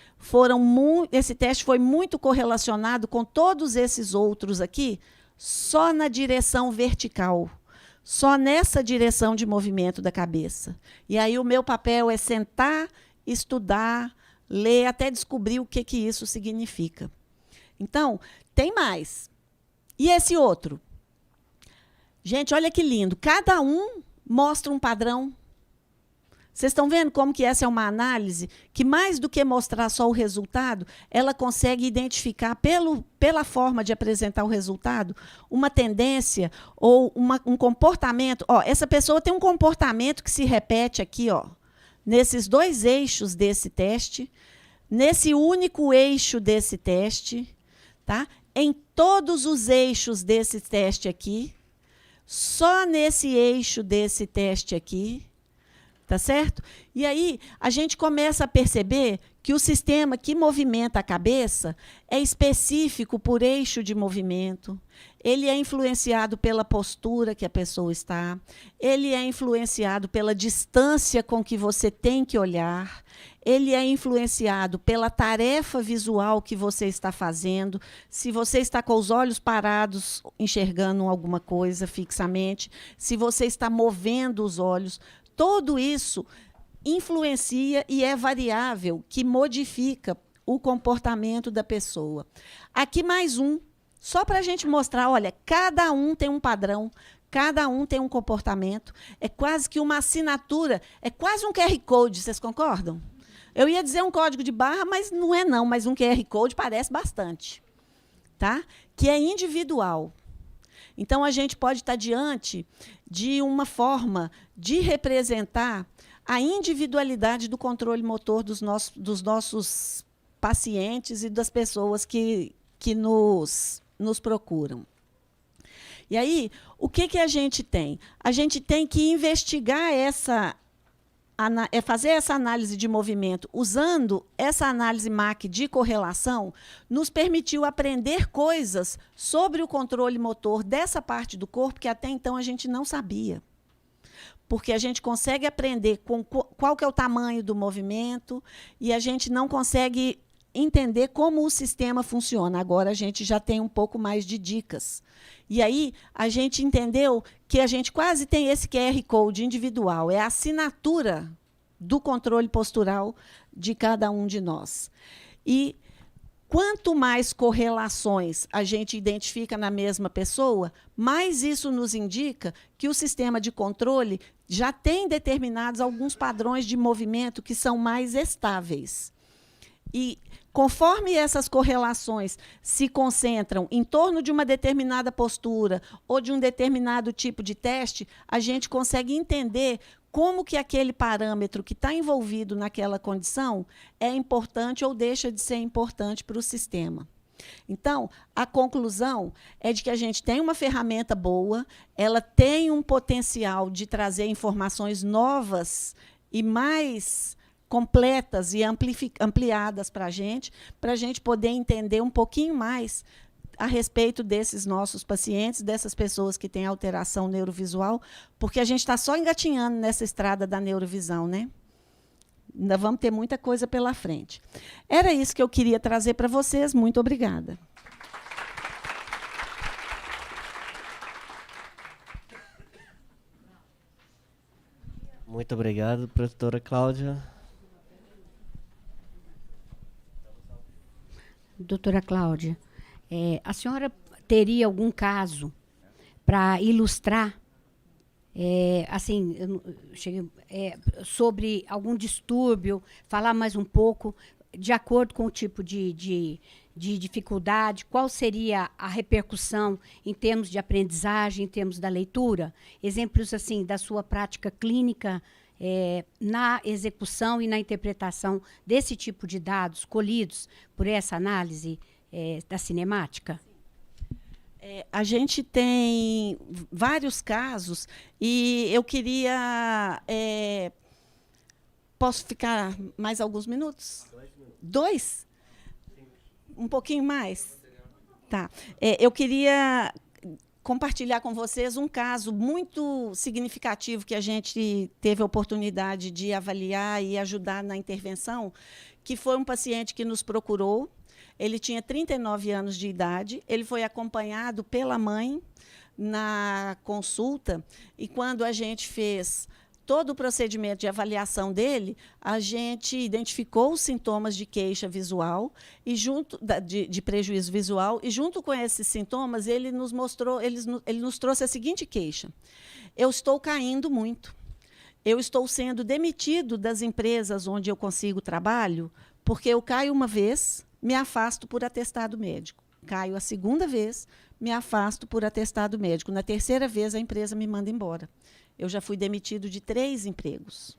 esse teste foi muito correlacionado com todos esses outros aqui, só na direção vertical. Só nessa direção de movimento da cabeça. E aí o meu papel é sentar, estudar, ler, até descobrir o que isso significa. Então, tem mais. E esse outro? Gente, olha que lindo. Cada um mostra um padrão. Vocês estão vendo como que essa é uma análise que, mais do que mostrar só o resultado, ela consegue identificar, pela forma de apresentar o resultado, uma tendência ou um comportamento. Ó, essa pessoa tem um comportamento que se repete aqui, ó, nesses 2 eixos desse teste, nesse único eixo desse teste, tá? Em todos os eixos desse teste aqui, só nesse eixo desse teste aqui, tá certo? E aí a gente começa a perceber que o sistema que movimenta a cabeça é específico por eixo de movimento, ele é influenciado pela postura que a pessoa está, ele é influenciado pela distância com que você tem que olhar, ele é influenciado pela tarefa visual que você está fazendo, se você está com os olhos parados, enxergando alguma coisa fixamente, se você está movendo os olhos, tudo isso influencia e é variável, que modifica o comportamento da pessoa. Aqui mais um, só para a gente mostrar, olha, cada um tem um padrão, cada um tem um comportamento, é quase que uma assinatura, é quase um QR Code, vocês concordam? Eu ia dizer um código de barra, mas não é não, mas um QR Code parece bastante, tá? Que é individual. Então, a gente pode estar diante de uma forma de representar a individualidade do controle motor dos nossos pacientes e das pessoas que nos procuram. E aí, o que a gente tem? A gente tem que investigar fazer essa análise de movimento, usando essa análise MAC de correlação, nos permitiu aprender coisas sobre o controle motor dessa parte do corpo que até então a gente não sabia. Porque a gente consegue aprender qual que é o tamanho do movimento e a gente não consegue entender como o sistema funciona. Agora a gente já tem um pouco mais de dicas. E aí a gente entendeu que a gente quase tem esse QR Code individual, é a assinatura do controle postural de cada um de nós. E quanto mais correlações a gente identifica na mesma pessoa, mais isso nos indica que o sistema de controle já tem determinados alguns padrões de movimento que são mais estáveis. E conforme essas correlações se concentram em torno de uma determinada postura ou de um determinado tipo de teste, a gente consegue entender como que aquele parâmetro que está envolvido naquela condição é importante ou deixa de ser importante para o sistema. Então, a conclusão é de que a gente tem uma ferramenta boa, ela tem um potencial de trazer informações novas e mais completas e ampliadas para a gente poder entender um pouquinho mais a respeito desses nossos pacientes, dessas pessoas que têm alteração neurovisual, porque a gente está só engatinhando nessa estrada da neurovisão, né? Ainda vamos ter muita coisa pela frente. Era isso que eu queria trazer para vocês. Muito obrigada. Muito obrigado, professora Cláudia. Doutora Cláudia, a senhora teria algum caso para ilustrar assim, sobre algum distúrbio, falar mais um pouco, de acordo com o tipo de dificuldade, qual seria a repercussão em termos de aprendizagem, em termos da leitura? Exemplos assim da sua prática clínica na execução e na interpretação desse tipo de dados colhidos por essa análise da cinemática? A gente tem vários casos e eu queria... posso ficar mais alguns minutos? 2? Um pouquinho mais? Tá. Eu queria compartilhar com vocês um caso muito significativo que a gente teve a oportunidade de avaliar e ajudar na intervenção, que foi um paciente que nos procurou. Ele tinha 39 anos de idade, ele foi acompanhado pela mãe na consulta, e quando a gente fez todo o procedimento de avaliação dele, a gente identificou os sintomas de queixa visual, e de prejuízo visual, e junto com esses sintomas, ele nos trouxe a seguinte queixa: eu estou caindo muito. eu estou sendo demitido das empresas onde eu consigo trabalho, porque eu caio uma vez, me afasto por atestado médico. Caio a segunda vez, me afasto por atestado médico. Na terceira vez, a empresa me manda embora. Eu já fui demitido de 3 empregos.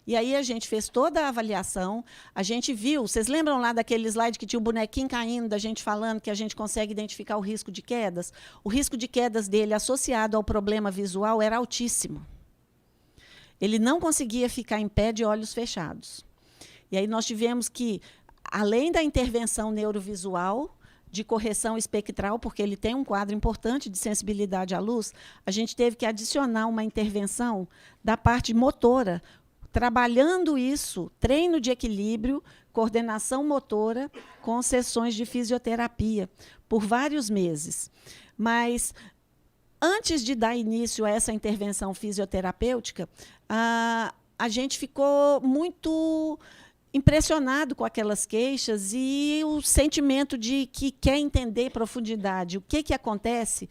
E aí a gente fez toda a avaliação, a gente viu, vocês lembram lá daquele slide que tinha o bonequinho caindo, da gente falando que a gente consegue identificar o risco de quedas? O risco de quedas dele associado ao problema visual era altíssimo. Ele não conseguia ficar em pé de olhos fechados. E aí nós tivemos que, além da intervenção neurovisual, de correção espectral, porque ele tem um quadro importante de sensibilidade à luz, a gente teve que adicionar uma intervenção da parte motora, trabalhando isso, treino de equilíbrio, coordenação motora, com sessões de fisioterapia, por vários meses. Mas, antes de dar início a essa intervenção fisioterapêutica, a gente ficou muito impressionado com aquelas queixas e o sentimento de que quer entender em profundidade o que acontece,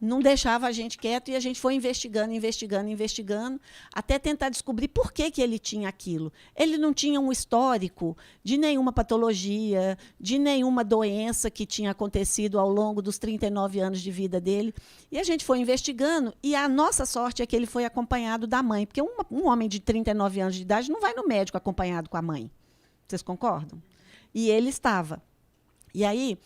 não deixava a gente quieto e a gente foi investigando, até tentar descobrir por que ele tinha aquilo. Ele não tinha um histórico de nenhuma patologia, de nenhuma doença que tinha acontecido ao longo dos 39 anos de vida dele. E a gente foi investigando, e a nossa sorte é que ele foi acompanhado da mãe, porque um homem de 39 anos de idade não vai no médico acompanhado com a mãe. Vocês concordam? E ele estava. E aí,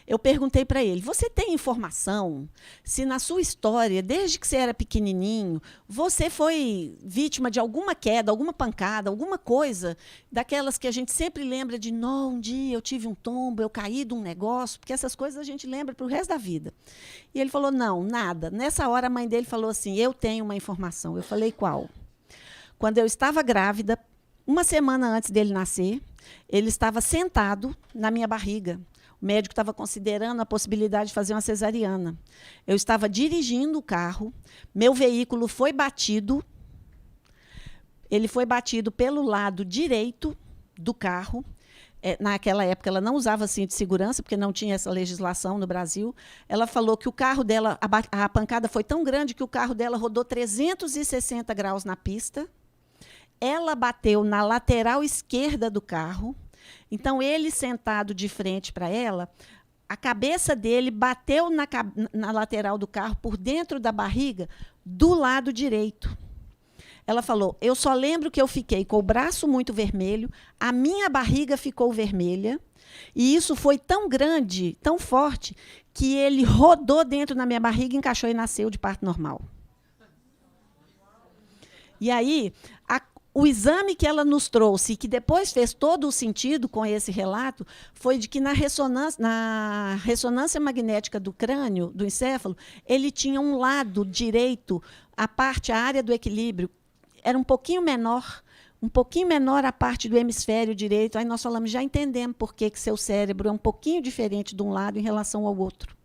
eu perguntei para ele, você tem informação se na sua história, desde que você era pequenininho, você foi vítima de alguma queda, alguma pancada, alguma coisa, daquelas que a gente sempre lembra de, não, um dia eu tive um tombo, eu caí de um negócio, porque essas coisas a gente lembra para o resto da vida. E ele falou, não, nada. Nessa hora, a mãe dele falou assim, eu tenho uma informação. Eu falei, qual? Quando eu estava grávida, uma semana antes dele nascer, ele estava sentado na minha barriga. O médico estava considerando a possibilidade de fazer uma cesariana. Eu estava dirigindo o carro, meu veículo foi batido, ele foi batido pelo lado direito do carro. Naquela época, ela não usava cinto de segurança, porque não tinha essa legislação no Brasil. Ela falou que o carro dela, a pancada foi tão grande que o carro dela rodou 360 graus na pista. Ela bateu na lateral esquerda do carro. Então, ele sentado de frente para ela, a cabeça dele bateu na lateral do carro, por dentro da barriga, do lado direito. Ela falou, eu só lembro que eu fiquei com o braço muito vermelho, a minha barriga ficou vermelha, e isso foi tão grande, tão forte, que ele rodou dentro da minha barriga, encaixou e nasceu de parto normal. E aí, o exame que ela nos trouxe, que depois fez todo o sentido com esse relato, foi de que na ressonância magnética do crânio, do encéfalo, ele tinha um lado direito, a área do equilíbrio, era um pouquinho menor a parte do hemisfério direito. Aí nós falamos, já entendemos por que seu cérebro é um pouquinho diferente de um lado em relação ao outro.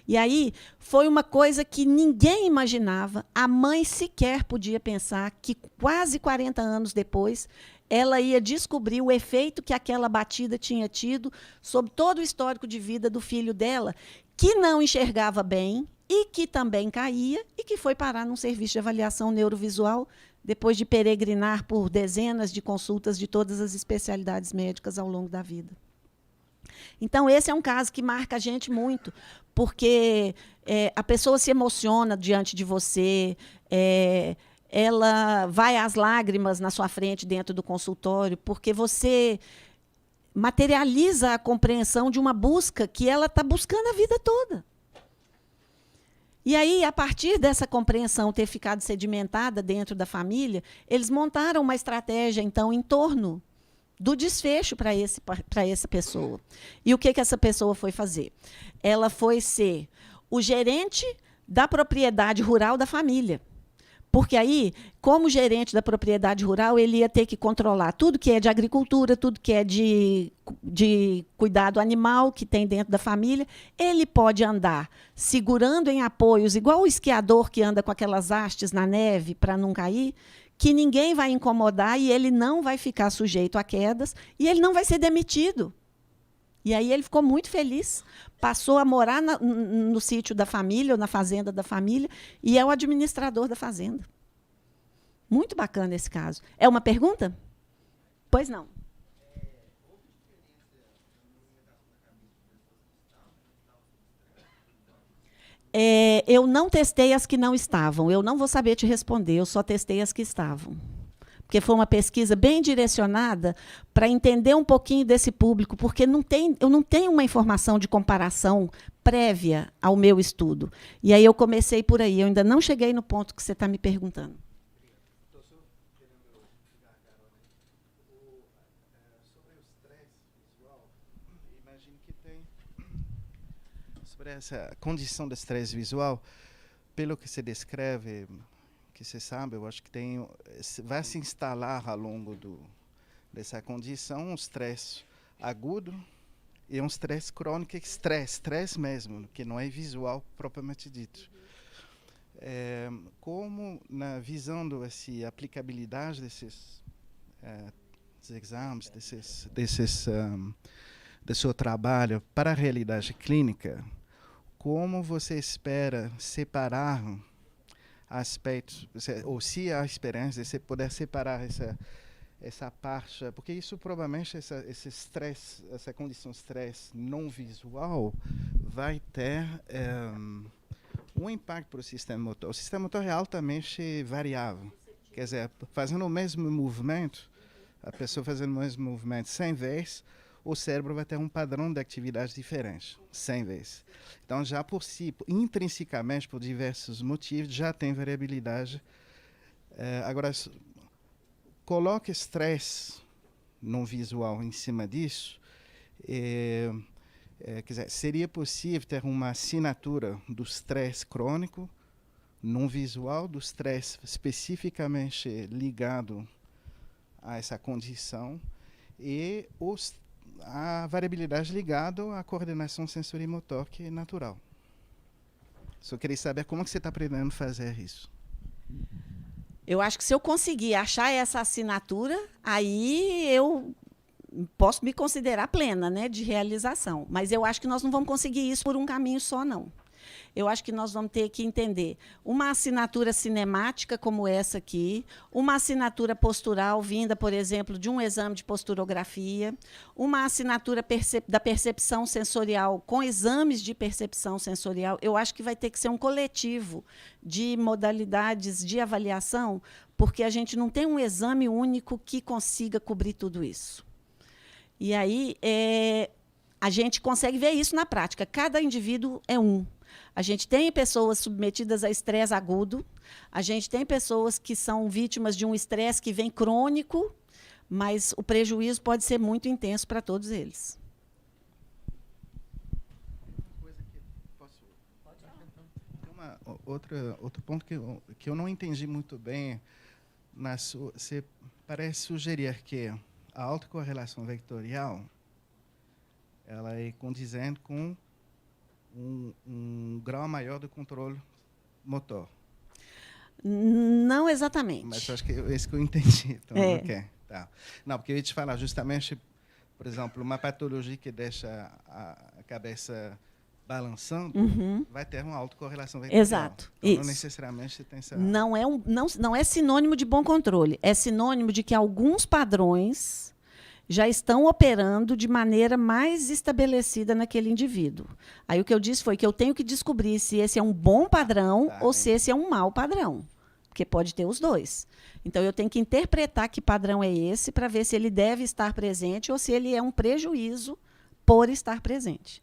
E aí foi uma coisa que ninguém imaginava, a mãe sequer podia pensar que quase 40 anos depois ela ia descobrir o efeito que aquela batida tinha tido sobre todo o histórico de vida do filho dela, que não enxergava bem e que também caía e que foi parar num serviço de avaliação neurovisual depois de peregrinar por dezenas de consultas de todas as especialidades médicas ao longo da vida. Então, esse é um caso que marca a gente muito, porque a pessoa se emociona diante de você, ela vai às lágrimas na sua frente dentro do consultório, porque você materializa a compreensão de uma busca que ela está buscando a vida toda. E aí, a partir dessa compreensão ter ficado sedimentada dentro da família, eles montaram uma estratégia, então, em torno do desfecho para essa pessoa. E o que essa pessoa foi fazer? Ela foi ser o gerente da propriedade rural da família. Porque aí, como gerente da propriedade rural, ele ia ter que controlar tudo que é de agricultura, tudo que é de cuidado animal que tem dentro da família. Ele pode andar segurando em apoios, igual o esquiador que anda com aquelas hastes na neve para não cair, que ninguém vai incomodar e ele não vai ficar sujeito a quedas e ele não vai ser demitido. E aí ele ficou muito feliz, passou a morar no sítio da família, ou na fazenda da família, e é o administrador da fazenda. Muito bacana esse caso. É uma pergunta? Pois não. Eu não testei as que não estavam. Eu não vou saber te responder, eu só testei as que estavam. Porque foi uma pesquisa bem direcionada para entender um pouquinho desse público, porque eu não tenho uma informação de comparação prévia ao meu estudo. E aí eu comecei por aí, eu ainda não cheguei no ponto que você está me perguntando. Estou só querendo ligar, Carol, sobre o estresse visual, imagino que tem, sobre essa condição de estresse visual, pelo que se descreve, que você sabe, eu acho que vai se instalar ao longo dessa condição um estresse agudo e um estresse crônico, estresse mesmo, que não é visual propriamente dito. Como, visando essa aplicabilidade desses exames, do seu trabalho para a realidade clínica, como você espera separar aspectos, ou se há esperança de você poder separar essa parte, porque isso provavelmente, esse estresse, essa condição de estresse não visual vai ter um impacto para o sistema motor. O sistema motor é altamente variável. Quer dizer, fazendo o mesmo movimento, a pessoa fazendo o mesmo movimento 100 vezes, o cérebro vai ter um padrão de atividade diferente, 100 vezes. Então, já por si, intrinsecamente, por diversos motivos, já tem variabilidade. Agora, coloque estresse não visual em cima disso. Quer dizer, seria possível ter uma assinatura do estresse crônico, não visual, do estresse especificamente ligado a essa condição, e a variabilidade ligada à coordenação sensorimotor, que é natural. Só queria saber como que você está aprendendo a fazer isso. Eu acho que se eu conseguir achar essa assinatura, aí eu posso me considerar plena, né, de realização. Mas eu acho que nós não vamos conseguir isso por um caminho só, não. Eu acho que nós vamos ter que entender uma assinatura cinemática como essa aqui, uma assinatura postural vinda, por exemplo, de um exame de posturografia, uma assinatura da percepção sensorial com exames de percepção sensorial. Eu acho que vai ter que ser um coletivo de modalidades de avaliação, porque a gente não tem um exame único que consiga cobrir tudo isso. E aí a gente consegue ver isso na prática. Cada indivíduo é um. A gente tem pessoas submetidas a estresse agudo, a gente tem pessoas que são vítimas de um estresse que vem crônico, mas o prejuízo pode ser muito intenso para todos eles. Outro ponto que eu não entendi muito bem, você parece sugerir que a autocorrelação vectorial ela é condizente com um grau maior de controle motor. Não exatamente. Mas acho que é isso que eu entendi. Então, okay, tá. Não, porque eu ia te falar justamente, por exemplo, uma patologia que deixa a cabeça balançando, vai ter uma autocorrelação vectorial. Exato. Então, isso. não necessariamente tem essa... Não é sinônimo de bom controle. É sinônimo de que alguns padrões já estão operando de maneira mais estabelecida naquele indivíduo. Aí o que eu disse foi que eu tenho que descobrir se esse é um bom padrão ou se esse é um mau padrão, porque pode ter os dois. Então, eu tenho que interpretar que padrão é esse para ver se ele deve estar presente ou se ele é um prejuízo por estar presente.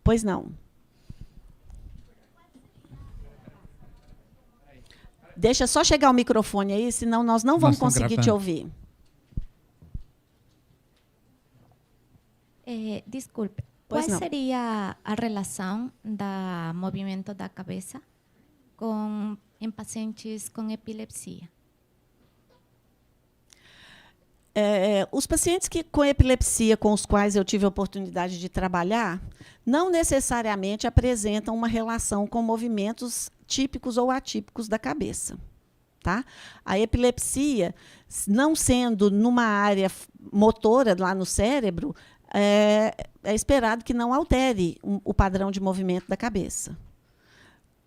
Pois não. Deixa só chegar o microfone aí, senão nós não vamos conseguir te ouvir. Desculpe, Pois qual não. seria a relação do movimento da cabeça em pacientes com epilepsia? Os pacientes com epilepsia com os quais eu tive a oportunidade de trabalhar, não necessariamente apresentam uma relação com movimentos típicos ou atípicos da cabeça. Tá? A epilepsia, não sendo numa área motora lá no cérebro, é esperado que não altere o padrão de movimento da cabeça.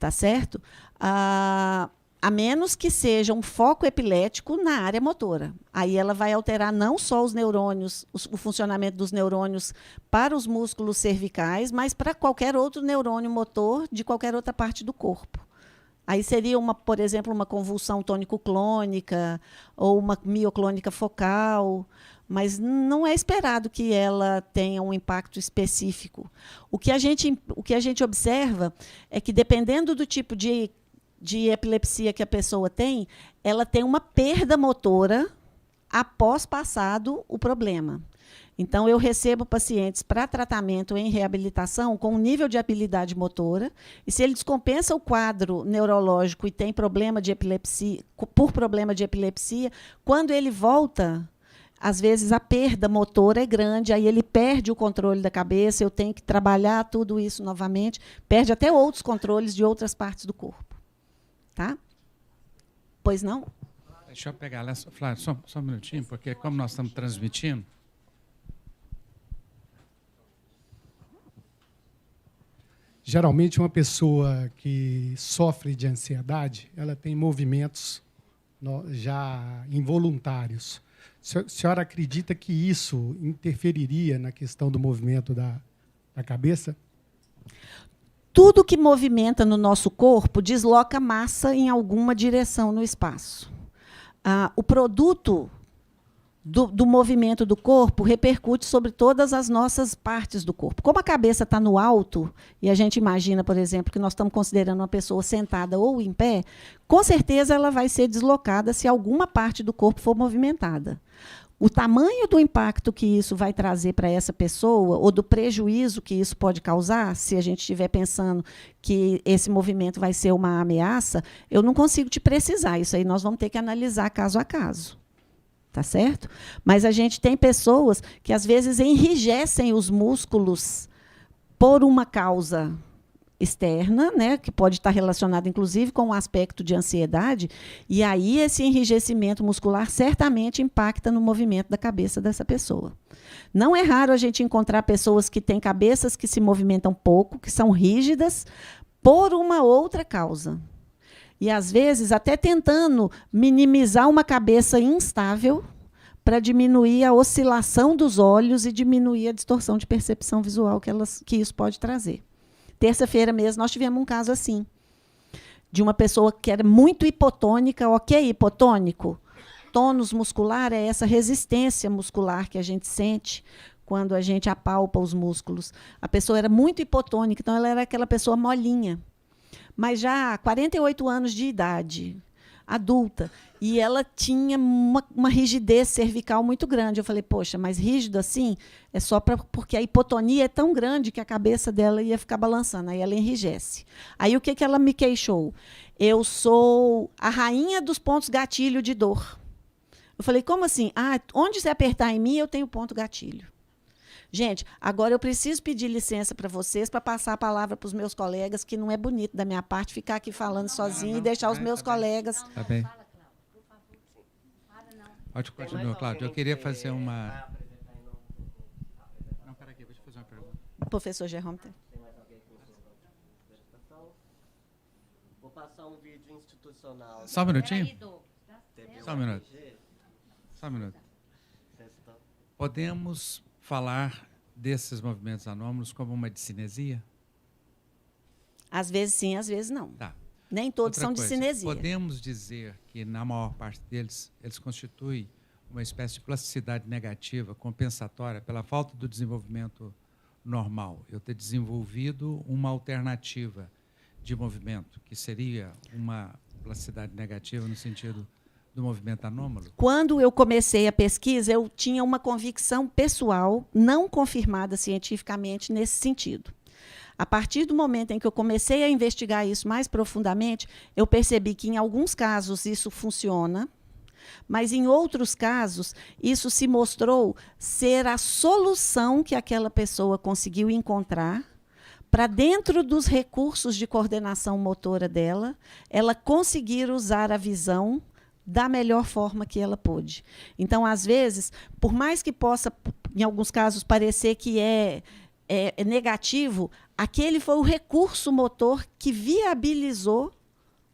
tá certo? A menos que seja um foco epilético na área motora. Aí ela vai alterar não só os neurônios, o funcionamento dos neurônios para os músculos cervicais, mas para qualquer outro neurônio motor de qualquer outra parte do corpo. Aí seria, por exemplo, uma convulsão tônico-clônica ou uma mioclônica focal, mas não é esperado que ela tenha um impacto específico. O que a gente observa é que, dependendo do tipo de epilepsia que a pessoa tem, ela tem uma perda motora após passado o problema. Então, eu recebo pacientes para tratamento em reabilitação com um nível de habilidade motora, e se ele descompensa o quadro neurológico e tem problema de epilepsia, por problema de epilepsia, quando ele volta, às vezes a perda motora é grande, aí ele perde o controle da cabeça, eu tenho que trabalhar tudo isso novamente, perde até outros controles de outras partes do corpo. Tá? Pois não? Deixa eu pegar, Flávio, só um minutinho, porque como nós estamos transmitindo, geralmente uma pessoa que sofre de ansiedade, ela tem movimentos já involuntários. A senhora acredita que isso interferiria na questão do movimento da cabeça? Tudo que movimenta no nosso corpo desloca massa em alguma direção no espaço. O produto do movimento do corpo repercute sobre todas as nossas partes do corpo. Como a cabeça está no alto, e a gente imagina, por exemplo, que nós estamos considerando uma pessoa sentada ou em pé, com certeza ela vai ser deslocada se alguma parte do corpo for movimentada. O tamanho do impacto que isso vai trazer para essa pessoa, ou do prejuízo que isso pode causar, se a gente estiver pensando que esse movimento vai ser uma ameaça, eu não consigo te precisar. Isso aí nós vamos ter que analisar caso a caso. Tá certo? Mas a gente tem pessoas que, às vezes, enrijecem os músculos por uma causa externa, né, que pode estar relacionada, inclusive, com o aspecto de ansiedade, e aí esse enrijecimento muscular certamente impacta no movimento da cabeça dessa pessoa. Não é raro a gente encontrar pessoas que têm cabeças que se movimentam pouco, que são rígidas, por uma outra causa. E, às vezes, até tentando minimizar uma cabeça instável para diminuir a oscilação dos olhos e diminuir a distorção de percepção visual que isso pode trazer. Terça-feira mesmo, nós tivemos um caso assim, de uma pessoa que era muito hipotônica. Ok, hipotônico? Tônus muscular é essa resistência muscular que a gente sente quando a gente apalpa os músculos. A pessoa era muito hipotônica, então ela era aquela pessoa molinha. Mas já há 48 anos de idade, adulta, e ela tinha uma rigidez cervical muito grande. Eu falei, poxa, mas rígido assim é só porque a hipotonia é tão grande que a cabeça dela ia ficar balançando, aí ela enrijece. Aí o que ela me queixou? Eu sou a rainha dos pontos gatilho de dor. Eu falei, como assim? Onde você apertar em mim, eu tenho ponto gatilho. Gente, agora eu preciso pedir licença para vocês para passar a palavra para os meus colegas, que não é bonito da minha parte ficar aqui falando sozinha e deixar os meus colegas... Tá bem. Pode continuar, Cláudio. Eu queria fazer uma... Não, peraí, deixa eu fazer uma pergunta. Professor Jerome. Vou passar um vídeo institucional. Só um minutinho. Só um minuto. Só um minuto. Podemos falar desses movimentos anômalos como uma discinesia? Às vezes sim, às vezes não. Tá. Nem todos Outra são coisa, discinesia. podemos dizer que, na maior parte deles, eles constituem uma espécie de plasticidade negativa, compensatória, pela falta do desenvolvimento normal. Eu ter desenvolvido uma alternativa de movimento, que seria uma plasticidade negativa no sentido do movimento anômalo? Quando eu comecei a pesquisa, eu tinha uma convicção pessoal, não confirmada cientificamente, nesse sentido. A partir do momento em que eu comecei a investigar isso mais profundamente, eu percebi que, em alguns casos, isso funciona, mas, em outros casos, isso se mostrou ser a solução que aquela pessoa conseguiu encontrar para, dentro dos recursos de coordenação motora dela, ela conseguir usar a visão da melhor forma que ela pôde. Então, às vezes, por mais que possa, em alguns casos, parecer que é negativo, aquele foi o recurso motor que viabilizou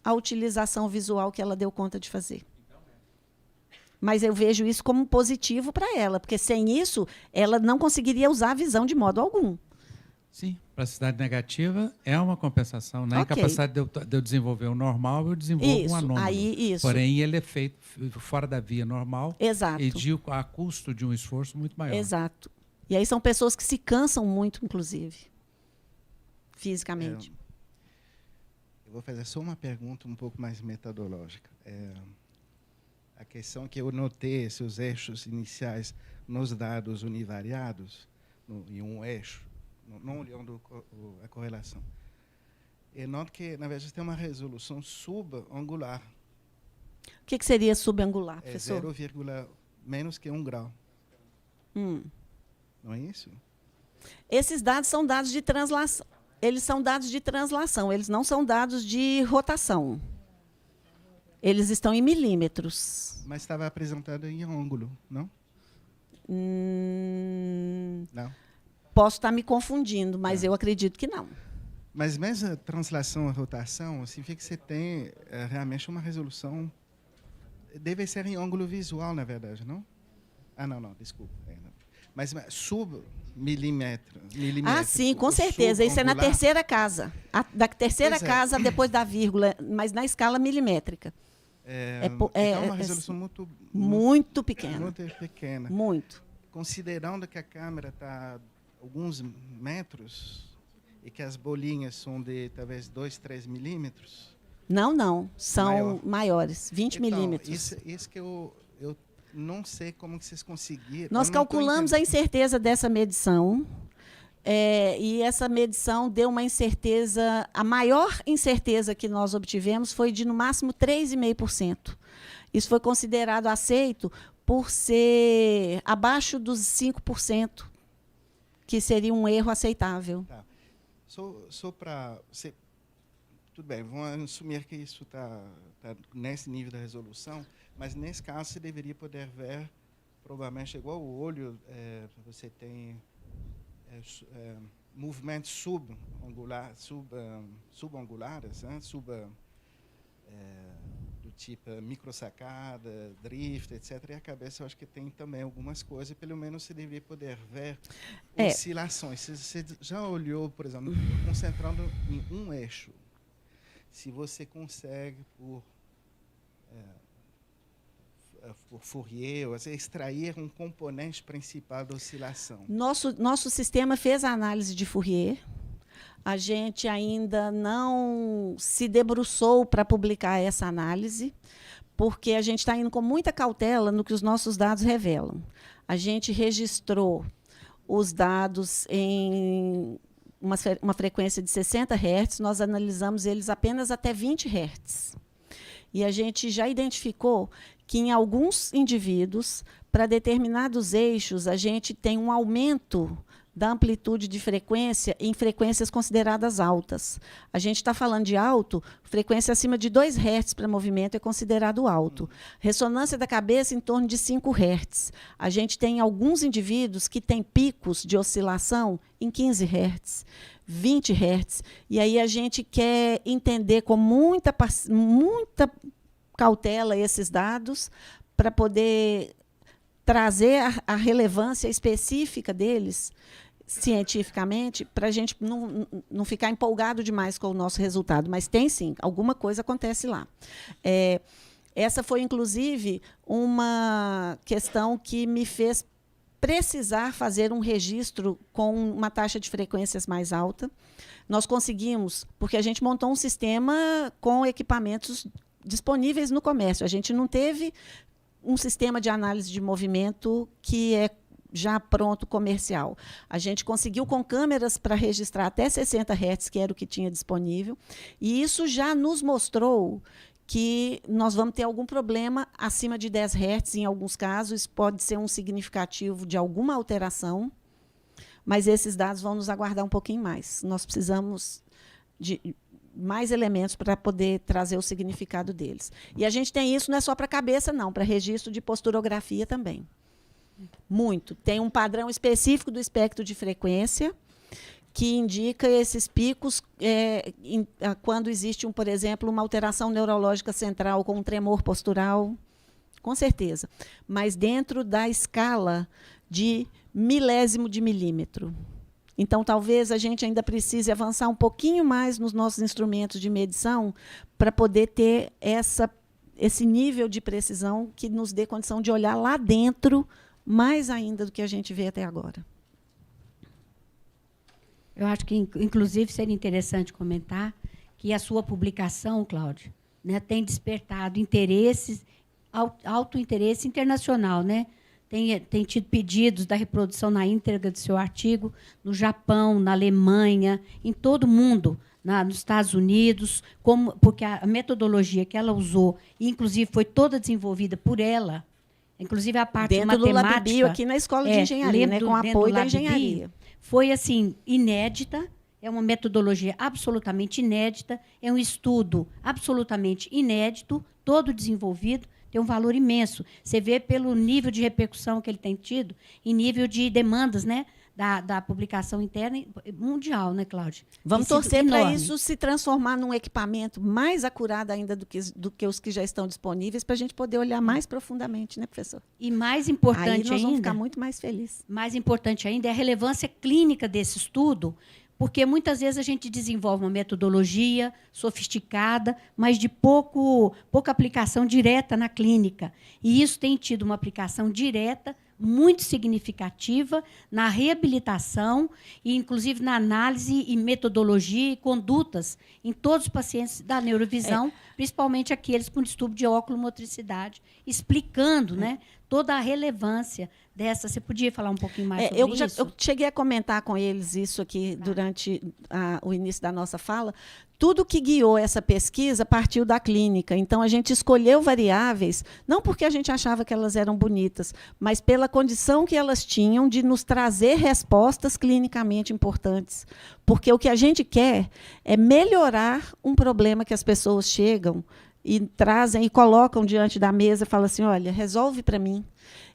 a utilização visual que ela deu conta de fazer. Mas eu vejo isso como positivo para ela, porque sem isso, ela não conseguiria usar a visão de modo algum. Sim, plasticidade negativa é uma compensação. Na incapacidade de eu desenvolver o normal, eu desenvolvo um anômalo. Isso. Porém, ele é feito fora da via normal. Exato. E a custo de um esforço muito maior. Exato. E aí são pessoas que se cansam muito, inclusive, fisicamente. Eu vou fazer só uma pergunta um pouco mais metodológica. A questão que eu notei esses eixos iniciais nos dados univariados, em um eixo, não olhando a correlação. Eu noto que, na verdade, tem uma resolução subangular. O que seria subangular, professor? Menos que 1 grau. Não é isso? Esses dados são dados de translação. Eles são dados de translação, eles não são dados de rotação. Eles estão em milímetros. Mas estava apresentado em ângulo, não? Não. Posso estar me confundindo, mas eu acredito que não. Mas mesmo a translação e rotação significa que você tem realmente uma resolução. Deve ser em ângulo visual, na verdade, não? Não, desculpa. Mas sub-milímetro. Ah, sim, com certeza. Isso é na terceira casa. Da terceira casa, depois da vírgula, mas na escala milimétrica. É uma resolução muito pequena. Muito pequena. Muito. Considerando que a câmera está alguns metros e que as bolinhas são de talvez 2, 3 milímetros. Não. São maiores, 20 milímetros. Isso que eu não sei como que vocês conseguiram. Nós calculamos a incerteza dessa medição. E essa medição deu uma incerteza, a maior incerteza que nós obtivemos foi de, no máximo, 3,5%. Isso foi considerado aceito por ser abaixo dos 5%, que seria um erro aceitável. Tá. Só para... Tudo bem, vamos assumir que isso está nesse nível da resolução, mas, nesse caso, você deveria poder ver, provavelmente, igual o olho, você tem... movimentos subangulares, né? Do tipo microsacada, drift, etc. E a cabeça, eu acho que tem também algumas coisas, pelo menos você deveria poder ver oscilações. Você já olhou, por exemplo, concentrando em um eixo, se você consegue, por Fourier, você extrair um componente principal da oscilação. Nosso sistema fez a análise de Fourier. A gente ainda não se debruçou para publicar essa análise, porque a gente está indo com muita cautela no que os nossos dados revelam. A gente registrou os dados em uma frequência de 60 Hz, nós analisamos eles apenas até 20 Hz. E a gente já identificou que, em alguns indivíduos, para determinados eixos, a gente tem um aumento da amplitude de frequência em frequências consideradas altas. A gente está falando de alto, frequência acima de 2 Hz para movimento é considerado alto. Ressonância da cabeça em torno de 5 Hz. A gente tem alguns indivíduos que têm picos de oscilação em 15 Hz, 20 Hz. E aí a gente quer entender com muita cautela esses dados para poder trazer a relevância específica deles cientificamente, para a gente não ficar empolgado demais com o nosso resultado. Mas tem, sim, alguma coisa acontece lá. Essa foi, inclusive, uma questão que me fez precisar fazer um registro com uma taxa de frequências mais alta. Nós conseguimos, porque a gente montou um sistema com equipamentos disponíveis no comércio. A gente não teve um sistema de análise de movimento que é já pronto comercial. A gente conseguiu com câmeras para registrar até 60 Hz, que era o que tinha disponível, e isso já nos mostrou que nós vamos ter algum problema acima de 10 Hz, em alguns casos, pode ser um significativo de alguma alteração, mas esses dados vão nos aguardar um pouquinho mais. Nós precisamos de mais elementos para poder trazer o significado deles. E a gente tem isso não é só para a cabeça, não, para registro de posturografia também. Muito. Tem um padrão específico do espectro de frequência, que indica esses picos quando existe, por exemplo, uma alteração neurológica central com um tremor postural, com certeza, mas dentro da escala de milésimo de milímetro. Então, talvez a gente ainda precise avançar um pouquinho mais nos nossos instrumentos de medição para poder ter esse nível de precisão que nos dê condição de olhar lá dentro mais ainda do que a gente vê até agora. Eu acho que, inclusive, seria interessante comentar que a sua publicação, Cláudia, né, tem despertado interesses, alto interesse internacional, né? Tem tido pedidos da reprodução na íntegra do seu artigo no Japão, na Alemanha, em todo o mundo, nos Estados Unidos, porque a metodologia que ela usou, inclusive foi toda desenvolvida por ela, inclusive a parte dentro matemática. Dentro do LabBio, aqui na Escola de Engenharia, né, com apoio da engenharia. Foi, assim, inédita, é uma metodologia absolutamente inédita, é um estudo absolutamente inédito, todo desenvolvido, tem um valor imenso. Você vê pelo nível de repercussão que ele tem tido, em nível de demandas, né, da publicação interna mundial, né, Cláudia? Vamos torcer para isso se transformar num equipamento mais acurado ainda do que os que já estão disponíveis, para a gente poder olhar mais profundamente, né, professor? E mais importante ainda... Aí nós vamos ficar muito mais felizes. Mais importante ainda é a relevância clínica desse estudo, porque muitas vezes a gente desenvolve uma metodologia sofisticada, mas de pouca aplicação direta na clínica. E isso tem tido uma aplicação direta, muito significativa, na reabilitação, e inclusive na análise e metodologia e condutas em todos os pacientes da neurovisão, principalmente aqueles com distúrbio de oculomotricidade, explicando, né, toda a relevância dessa. Você podia falar um pouquinho mais sobre isso? Eu cheguei a comentar com eles isso aqui durante o início da nossa fala. Tudo que guiou essa pesquisa partiu da clínica. Então, a gente escolheu variáveis, não porque a gente achava que elas eram bonitas, mas pela condição que elas tinham de nos trazer respostas clinicamente importantes. Porque o que a gente quer é melhorar um problema que as pessoas chegam e trazem e colocam diante da mesa e falam assim, olha, resolve para mim.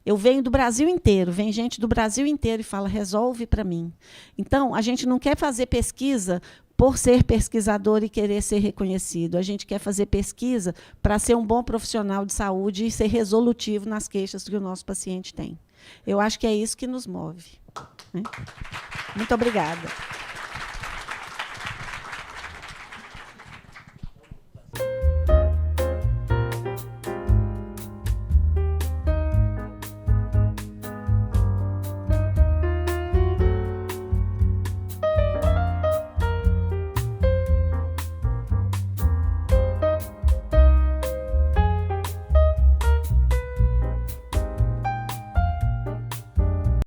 Eu venho do Brasil inteiro, vem gente do Brasil inteiro e fala, resolve para mim. Então, a gente não quer fazer pesquisa por ser pesquisador e querer ser reconhecido. A gente quer fazer pesquisa para ser um bom profissional de saúde e ser resolutivo nas queixas que o nosso paciente tem. Eu acho que é isso que nos move, né? Muito obrigada.